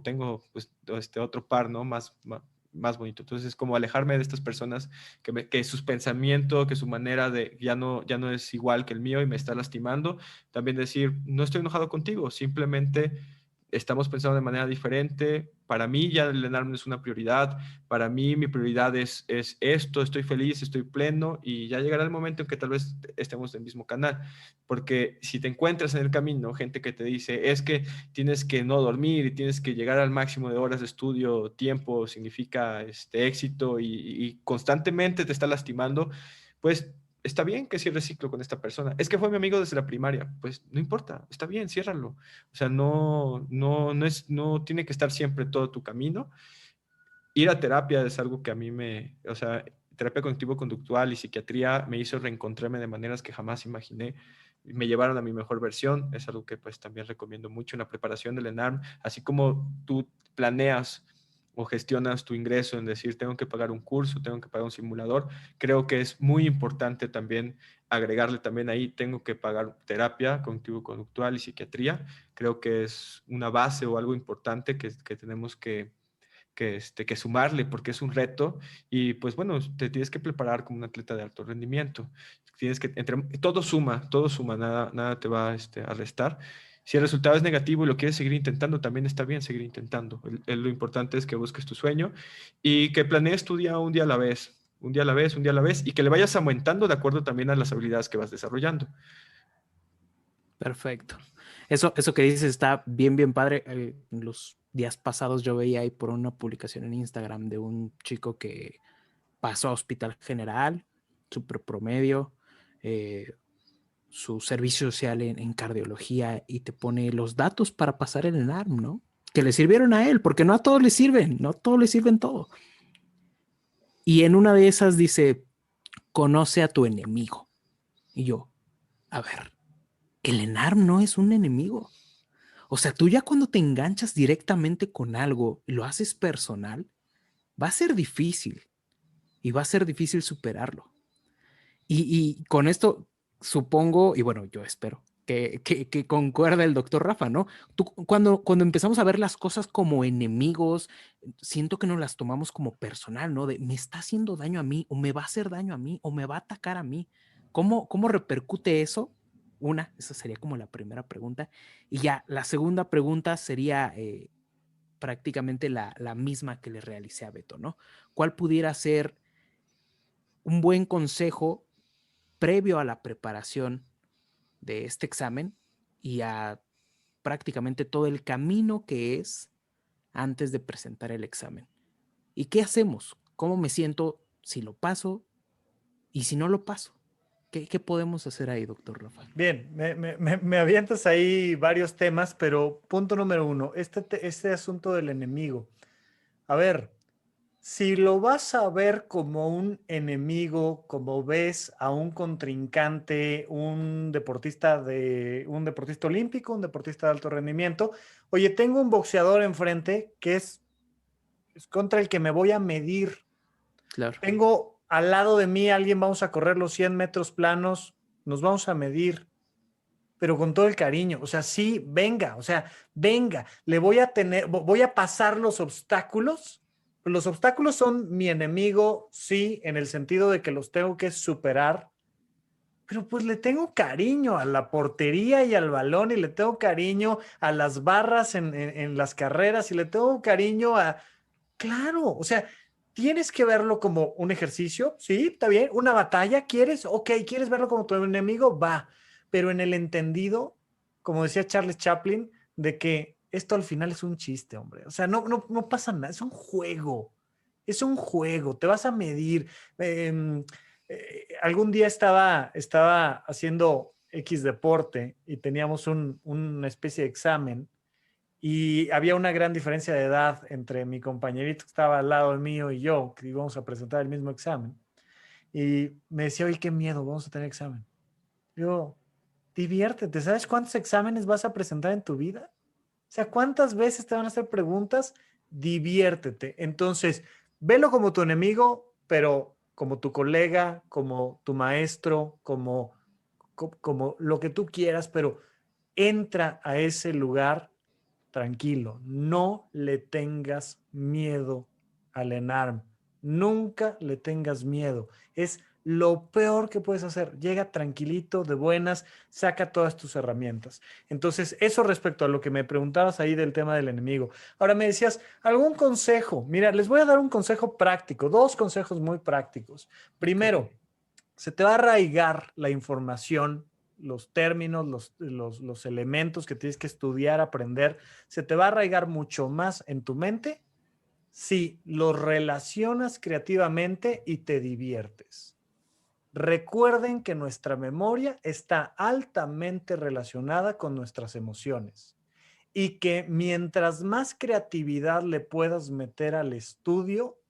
tengo pues, otro par, ¿no? Más bonito. Entonces, es como alejarme de estas personas que sus pensamientos, que su manera de ya no es igual que el mío y me está lastimando. También decir, no estoy enojado contigo, simplemente estamos pensando de manera diferente. Para mí ya el ENARM es una prioridad. Para mí mi prioridad es esto, estoy feliz, estoy pleno y ya llegará el momento en que tal vez estemos en el mismo canal. Porque si te encuentras en el camino gente que te dice, es que tienes que no dormir y tienes que llegar al máximo de horas de estudio, tiempo significa éxito y constantemente te está lastimando, pues está bien que cierres ciclo con esta persona. Es que fue mi amigo desde la primaria. Pues no importa, está bien, ciérralo. O sea, no tiene que estar siempre todo tu camino. Ir a terapia es algo que a mí o sea, terapia cognitivo-conductual y psiquiatría me hizo reencontrarme de maneras que jamás imaginé. Me llevaron a mi mejor versión. Es algo que pues también recomiendo mucho en la preparación del ENARM. Así como tú planeas o gestionas tu ingreso en decir, tengo que pagar un curso, tengo que pagar un simulador, creo que es muy importante también agregarle también ahí, tengo que pagar terapia cognitivo-conductual y psiquiatría. Creo que es una base o algo importante que tenemos que sumarle porque es un reto y pues bueno, te tienes que preparar como un atleta de alto rendimiento. Todo suma, nada te va a restar. Si el resultado es negativo y lo quieres seguir intentando, también está bien seguir intentando. Lo importante es que busques tu sueño y que planees tu día un día a la vez, un día a la vez, un día a la vez y que le vayas aumentando de acuerdo también a las habilidades que vas desarrollando. Perfecto. Eso que dices está bien, bien padre. En los días pasados yo veía ahí por una publicación en Instagram de un chico que pasó a Hospital General, super promedio, eh, su servicio social en cardiología y te pone los datos para pasar el ENARM, ¿no? Que le sirvieron a él, porque no a todos les sirven, no a todos les sirven todo. Y en una de esas dice, conoce a tu enemigo. Y yo, a ver, el ENARM no es un enemigo. O sea, tú ya cuando te enganchas directamente con algo y lo haces personal, va a ser difícil y va a ser difícil superarlo. Y con esto supongo, y bueno, yo espero que concuerda el doctor Rafa, ¿no? Tú, cuando empezamos a ver las cosas como enemigos, siento que nos las tomamos como personal, ¿no? De me está haciendo daño a mí, o me va a hacer daño a mí, o me va a atacar a mí. ¿Cómo repercute eso? Esa sería como la primera pregunta. Y ya, la segunda pregunta sería prácticamente la misma que le realicé a Beto, ¿no? ¿Cuál pudiera ser un buen consejo previo a la preparación de este examen y a prácticamente todo el camino que es antes de presentar el examen? ¿Y qué hacemos? ¿Cómo me siento si lo paso y si no lo paso? ¿Qué podemos hacer ahí, doctor Rafael? Bien, me avientas ahí varios temas, pero punto número uno, este asunto del enemigo. A ver, si lo vas a ver como un enemigo, como ves a un contrincante, un deportista olímpico, un deportista de alto rendimiento, oye, tengo un boxeador enfrente que es contra el que me voy a medir. Claro. Tengo al lado de mí alguien, vamos a correr los 100 metros planos, nos vamos a medir, pero con todo el cariño. O sea, sí, venga, o sea, venga, voy a pasar los obstáculos. Los obstáculos son mi enemigo, sí, en el sentido de que los tengo que superar, pero pues le tengo cariño a la portería y al balón, y le tengo cariño a las barras en las carreras, y le tengo cariño a... Claro, o sea, tienes que verlo como un ejercicio, sí, está bien, una batalla, ¿quieres? Ok, ¿quieres verlo como tu enemigo? Va, pero en el entendido, como decía Charles Chaplin, de que esto al final es un chiste, hombre. O sea, no pasa nada, es un juego, te vas a medir. Algún día estaba haciendo X deporte y teníamos una especie de examen. Y había una gran diferencia de edad entre mi compañerito que estaba al lado mío y yo, que íbamos a presentar el mismo examen. Y me decía, oye, qué miedo, vamos a tener examen. Yo, diviértete, ¿sabes cuántos exámenes vas a presentar en tu vida? O sea, ¿cuántas veces te van a hacer preguntas? Diviértete. Entonces, velo como tu enemigo, pero como tu colega, como tu maestro, como lo que tú quieras, pero entra a ese lugar tranquilo, no le tengas miedo al ENARM, nunca le tengas miedo, es lo peor que puedes hacer. Llega tranquilito, de buenas, saca todas tus herramientas. Entonces, eso respecto a lo que me preguntabas ahí del tema del enemigo. Ahora me decías, ¿algún consejo? Mira, les voy a dar un consejo práctico, dos consejos muy prácticos. Primero, se te va a arraigar la información, los términos, los elementos que tienes que estudiar, aprender, se te va a arraigar mucho más en tu mente si los relacionas creativamente y te diviertes. Recuerden que nuestra memoria está altamente relacionada con nuestras emociones y que mientras más creatividad le puedas meter al estudio,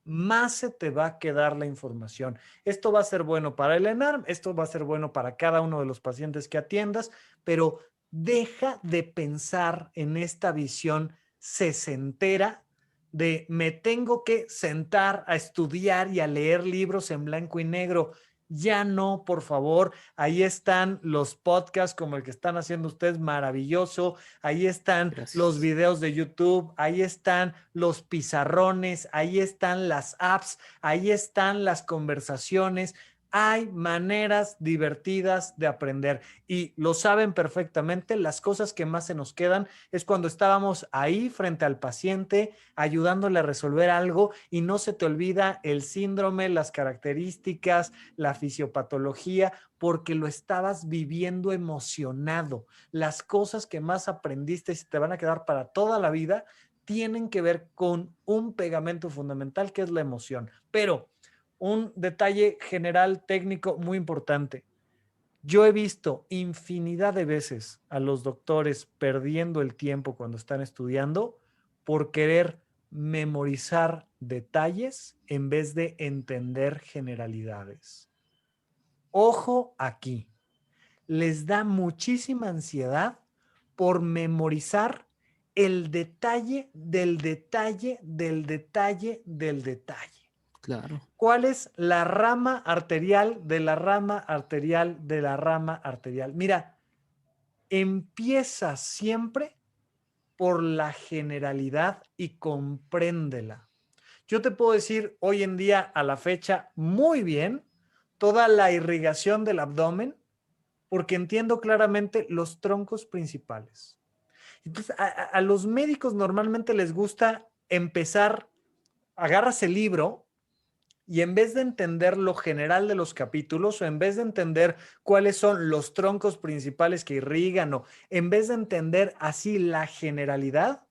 más se te va a quedar la información. Esto va a ser bueno para el ENARM, esto va a ser bueno para cada uno de los pacientes que atiendas, pero deja de pensar en esta visión sesentera de me tengo que sentar a estudiar y a leer libros en blanco y negro. Ya no, por favor. Ahí están los podcasts como el que están haciendo ustedes, maravilloso. Ahí están los Gracias. videos de YouTube, ahí están los pizarrones, ahí están las apps, ahí están las conversaciones. Hay maneras divertidas de aprender y lo saben perfectamente. Las cosas que más se nos quedan es cuando estábamos ahí frente al paciente ayudándole a resolver algo y no se te olvida el síndrome, las características, la fisiopatología, porque lo estabas viviendo emocionado. Las cosas que más aprendiste y se te van a quedar para toda la vida tienen que ver con un pegamento fundamental que es la emoción. Pero un detalle general técnico muy importante. Yo he visto infinidad de veces a los doctores perdiendo el tiempo cuando están estudiando por querer memorizar detalles en vez de entender generalidades. Ojo aquí, les da muchísima ansiedad por memorizar el detalle del detalle del detalle del detalle. Claro. ¿Cuál es la rama arterial de la rama arterial de la rama arterial? Mira, empieza siempre por la generalidad y compréndela. Yo te puedo decir hoy en día a la fecha muy bien toda la irrigación del abdomen porque entiendo claramente los troncos principales. Entonces, a los médicos normalmente les gusta empezar, agarras el libro y en vez de entender lo general de los capítulos o en vez de entender cuáles son los troncos principales que irrigan o en vez de entender así la generalidad,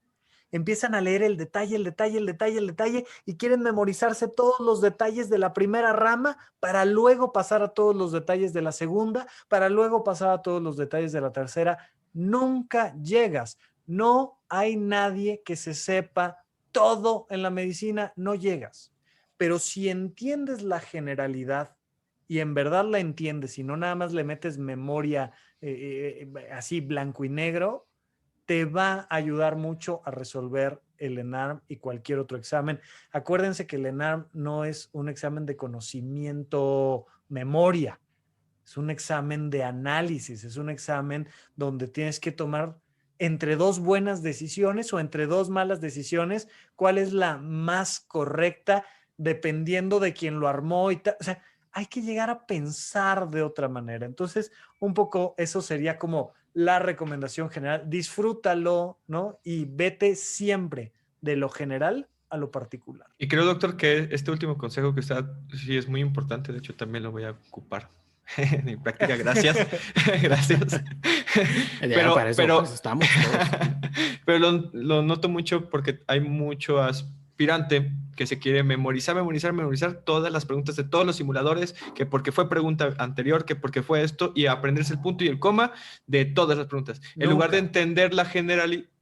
empiezan a leer el detalle, el detalle, el detalle, el detalle y quieren memorizarse todos los detalles de la primera rama para luego pasar a todos los detalles de la segunda, para luego pasar a todos los detalles de la tercera. Nunca llegas. No hay nadie que se sepa todo en la medicina, no llegas. Pero si entiendes la generalidad y en verdad la entiendes y no nada más le metes memoria así blanco y negro, te va a ayudar mucho a resolver el ENARM y cualquier otro examen. Acuérdense que el ENARM no es un examen de conocimiento, memoria, es un examen de análisis, es un examen donde tienes que tomar entre dos buenas decisiones o entre dos malas decisiones, cuál es la más correcta dependiendo de quién lo armó y tal. O sea, hay que llegar a pensar de otra manera. Entonces, un poco eso sería como la recomendación general. Disfrútalo, ¿no? Y vete siempre de lo general a lo particular. Y creo, doctor, que este último consejo que está, sí es muy importante. De hecho, también lo voy a ocupar en mi práctica. Gracias. Gracias. Ya para eso pues, estamos todos. Pero lo noto mucho porque hay mucho aspirante que se quiere memorizar todas las preguntas de todos los simuladores, que porque fue pregunta anterior, que porque fue esto, y aprenderse el punto y el coma de todas las preguntas. En lugar de entender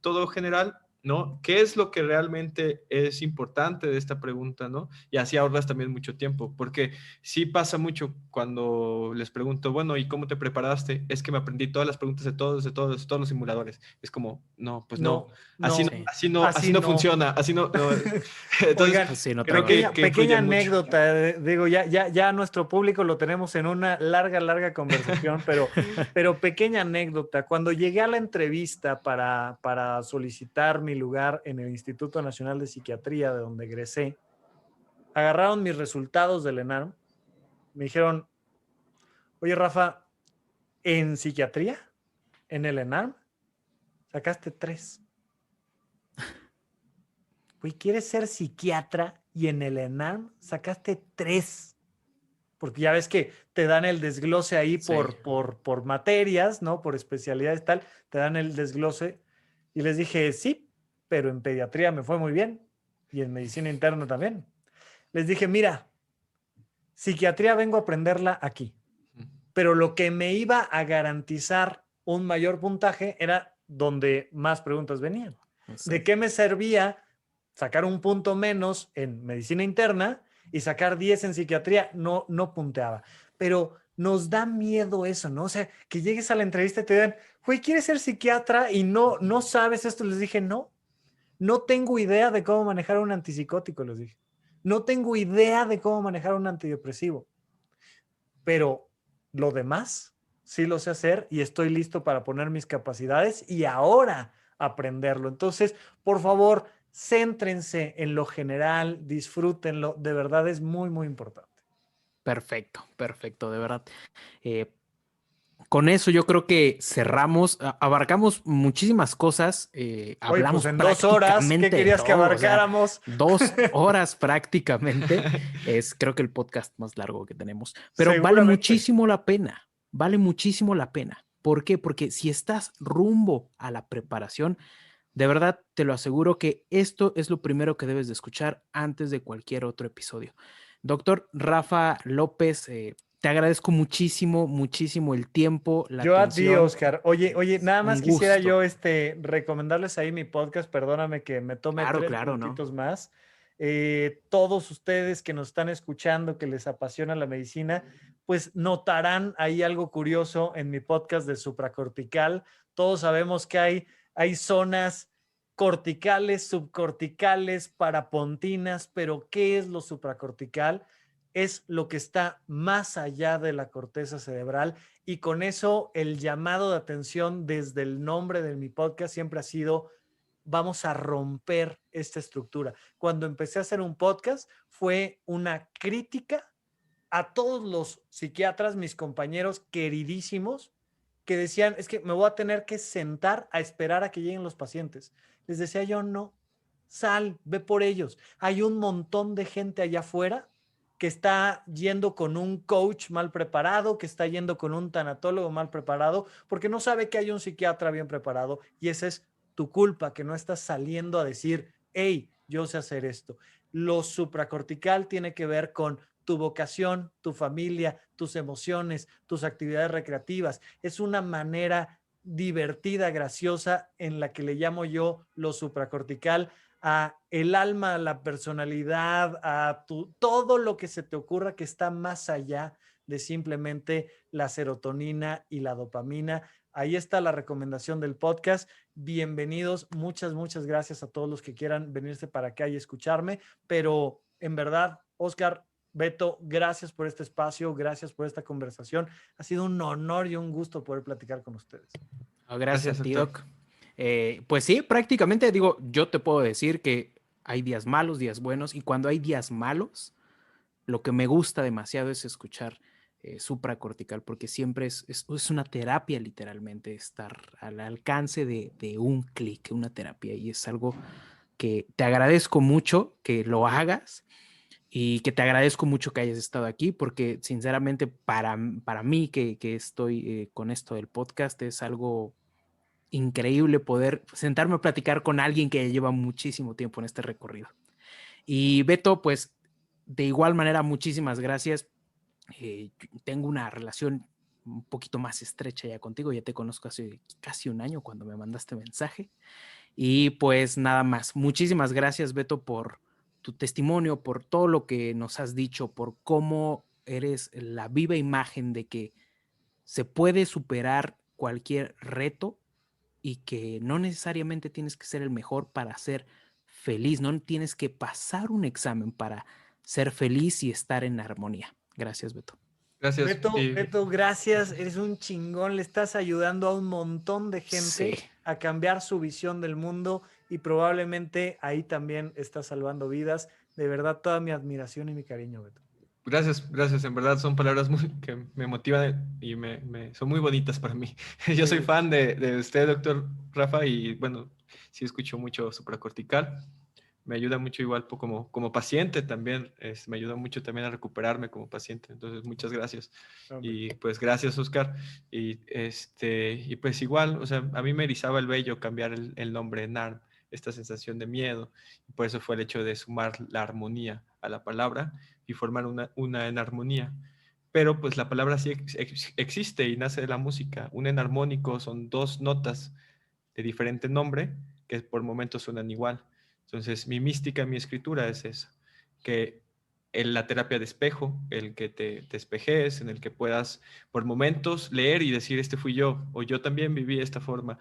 todo general, ¿no? ¿Qué es lo que realmente es importante de esta pregunta, ¿no? Y así ahorras también mucho tiempo, porque sí pasa mucho cuando les pregunto, bueno, ¿y cómo te preparaste? Es que me aprendí todas las preguntas de todos los simuladores. Es como, no, pues no, así no funciona, así no. Entonces, Oigan, sí, no creo pequeña influye anécdota, digo, ya nuestro público lo tenemos en una larga conversación, pero pequeña anécdota. Cuando llegué a la entrevista para solicitar mi lugar en el Instituto Nacional de Psiquiatría, de donde egresé, agarraron mis resultados del ENARM, me dijeron, oye, Rafa, en psiquiatría, en el ENARM, sacaste 3. Güey, ¿quieres ser psiquiatra y en el ENARM sacaste 3? Porque ya ves que te dan el desglose ahí Sí. por materias, ¿no? Por especialidades tal, te dan el desglose. Y les dije, sí, pero en pediatría me fue muy bien y en medicina interna también. Les dije, mira, psiquiatría vengo a aprenderla aquí, pero lo que me iba a garantizar un mayor puntaje era donde más preguntas venían. Exacto. ¿De qué me servía sacar un punto menos en medicina interna y sacar 10 en psiquiatría? No punteaba. Pero nos da miedo eso, ¿no? O sea, que llegues a la entrevista y te digan, güey, ¿quieres ser psiquiatra? Y no sabes esto. Les dije, no tengo idea de cómo manejar un antipsicótico, les dije. No tengo idea de cómo manejar un antidepresivo. Pero lo demás sí lo sé hacer y estoy listo para poner mis capacidades y ahora aprenderlo. Entonces, por favor, céntrense en lo general, disfrútenlo, de verdad es muy importante. Perfecto, de verdad. Con eso yo creo que cerramos, abarcamos muchísimas cosas, Oye, hablamos pues en 2 horas, ¿qué querías que abarcáramos? O sea, 2 horas prácticamente, es creo que el podcast más largo que tenemos, pero vale muchísimo la pena, ¿Por qué? Porque si estás rumbo a la preparación, de verdad te lo aseguro que esto es lo primero que debes de escuchar antes de cualquier otro episodio. Doctor Rafa López, te agradezco muchísimo el tiempo, la Yo atención. a ti, Oscar. Oye, nada más quisiera gusto. yo recomendarles ahí mi podcast. Perdóname que me tome tres minutitos más. Todos ustedes que nos están escuchando, que les apasiona la medicina, pues notarán ahí algo curioso en mi podcast de supracortical. Todos sabemos que hay zonas corticales, subcorticales, parapontinas, pero ¿qué es lo supracortical? Es lo que está más allá de la corteza cerebral. Y con eso el llamado de atención desde el nombre de mi podcast siempre ha sido, vamos a romper esta estructura. Cuando empecé a hacer un podcast fue una crítica a todos los psiquiatras, mis compañeros queridísimos, que decían, es que me voy a tener que sentar a esperar a que lleguen los pacientes. Les decía yo, no, sal, ve por ellos. Hay un montón de gente allá afuera que está yendo con un coach mal preparado, que está yendo con un tanatólogo mal preparado, porque no sabe que hay un psiquiatra bien preparado y esa es tu culpa, que no estás saliendo a decir, hey, yo sé hacer esto. Lo supracortical tiene que ver con tu vocación, tu familia, tus emociones, tus actividades recreativas. Es una manera divertida, graciosa, en la que le llamo yo lo supracortical, a el alma, a la personalidad, a todo lo que se te ocurra que está más allá de simplemente la serotonina y la dopamina. Ahí está la recomendación del podcast. Bienvenidos. Muchas gracias a todos los que quieran venirse para acá y escucharme. Pero en verdad, Oscar, Beto, gracias por este espacio, gracias por esta conversación. Ha sido un honor y un gusto poder platicar con ustedes. Gracias a ti, doctor. Doc. Pues sí, prácticamente digo, yo te puedo decir que hay días malos, días buenos, y cuando hay días malos, lo que me gusta demasiado es escuchar supracortical, porque siempre es una terapia, literalmente, estar al alcance de un clic, una terapia, y es algo que te agradezco mucho que lo hagas y que te agradezco mucho que hayas estado aquí, porque sinceramente para mí que estoy con esto del podcast es algo increíble poder sentarme a platicar con alguien que lleva muchísimo tiempo en este recorrido. Y Beto, pues de igual manera, muchísimas gracias. Tengo una relación un poquito más estrecha ya contigo, ya te conozco hace casi un año cuando me mandaste mensaje. Y pues nada más, muchísimas gracias, Beto, por tu testimonio, por todo lo que nos has dicho, por cómo eres la viva imagen de que se puede superar cualquier reto y que no necesariamente tienes que ser el mejor para ser feliz, no tienes que pasar un examen para ser feliz y estar en armonía. Gracias, Beto. Gracias. Beto, gracias. Eres un chingón. Le estás ayudando a un montón de gente Sí. a cambiar su visión del mundo y probablemente ahí también estás salvando vidas. De verdad, toda mi admiración y mi cariño, Beto. Gracias. En verdad son palabras que me motivan y son muy bonitas para mí. Yo soy Sí. fan de usted, doctor Rafa, y bueno, sí escucho mucho supracortical. Me ayuda mucho igual como paciente también. Me ayuda mucho también a recuperarme como paciente. Entonces, muchas gracias. Hombre. Y pues gracias, Oscar. Y pues igual, o sea, a mí me erizaba el vello cambiar el nombre NARM, esta sensación de miedo. Y por eso fue el hecho de sumar la armonía a la palabra y formar una enarmonía. Pero pues la palabra sí existe y nace de la música. Un enarmónico son dos notas de diferente nombre que por momentos suenan igual. Entonces, mi mística, mi escritura es eso, que en la terapia de espejo, el que te espejes, en el que puedas por momentos leer y decir, este fui yo, o yo también viví esta forma,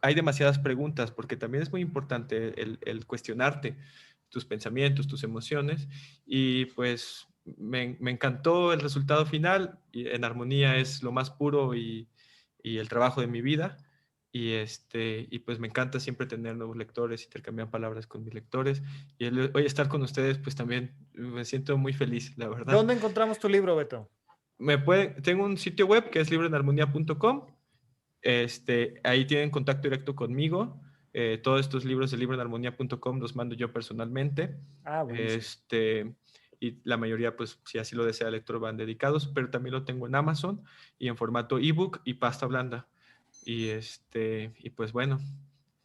hay demasiadas preguntas, porque también es muy importante el cuestionarte tus pensamientos, tus emociones, y pues me encantó el resultado final, y en armonía es lo más puro y el trabajo de mi vida. Y pues me encanta siempre tener nuevos lectores, intercambiar palabras con mis lectores. Y hoy estar con ustedes, pues también me siento muy feliz, la verdad. ¿Dónde encontramos tu libro, Beto? Tengo un sitio web que es libroenarmonía.com. Ahí tienen contacto directo conmigo. Todos estos libros de libroenarmonía.com los mando yo personalmente. Ah, buenísimo. Y la mayoría, pues, si así lo desea el lector, van dedicados, pero también lo tengo en Amazon y en formato ebook y pasta blanda. Y pues bueno,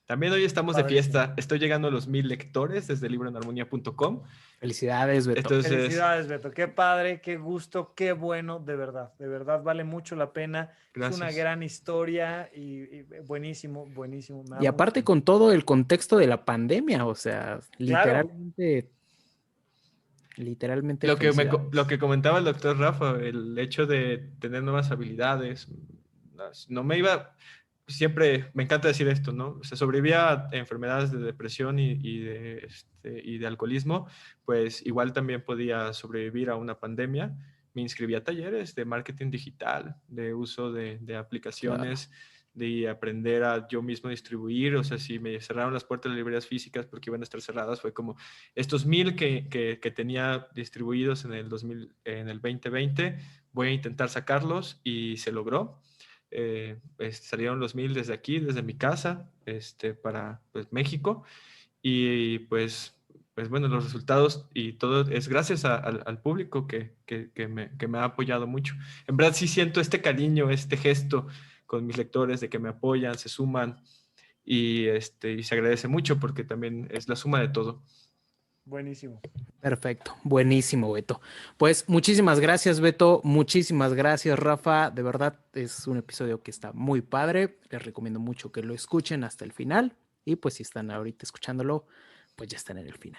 también hoy estamos de Padrísimo. fiesta. Estoy llegando a los 1000 lectores desde libroenarmonía.com. Felicidades, Beto. Entonces, Felicidades, Beto. Qué padre, qué gusto, qué bueno, de verdad. De verdad, vale mucho la pena. Es una gracias. gran historia y buenísimo. Me da Y aparte mucho con todo el contexto de la pandemia, o sea, Claro. literalmente Lo felicidades. que comentaba el doctor Rafa, el hecho de tener nuevas habilidades, no me iba, siempre me encanta decir esto, ¿no? Se sobrevivía a enfermedades de depresión y de alcoholismo, pues igual también podía sobrevivir a una pandemia. Me inscribí a talleres de marketing digital, de uso de Claro. aplicaciones, de aprender a yo mismo distribuir. O sea, si me cerraron las puertas de las librerías físicas porque iban a estar cerradas, fue como estos 1000 que tenía distribuidos en el 2020, voy a intentar sacarlos y se logró. Salieron los 1000 desde aquí, desde mi casa, para pues, México. Y pues bueno, los resultados y todo es gracias al público que me ha apoyado mucho. En verdad sí siento este cariño, este gesto con mis lectores de que me apoyan, se suman. y se agradece mucho porque también es la suma de todo. Buenísimo. Perfecto, buenísimo, Beto. Pues muchísimas gracias, Beto. Muchísimas gracias, Rafa. De verdad es un episodio que está muy padre. Les recomiendo mucho que lo escuchen hasta el final. Y pues si están ahorita escuchándolo, pues ya están en el final.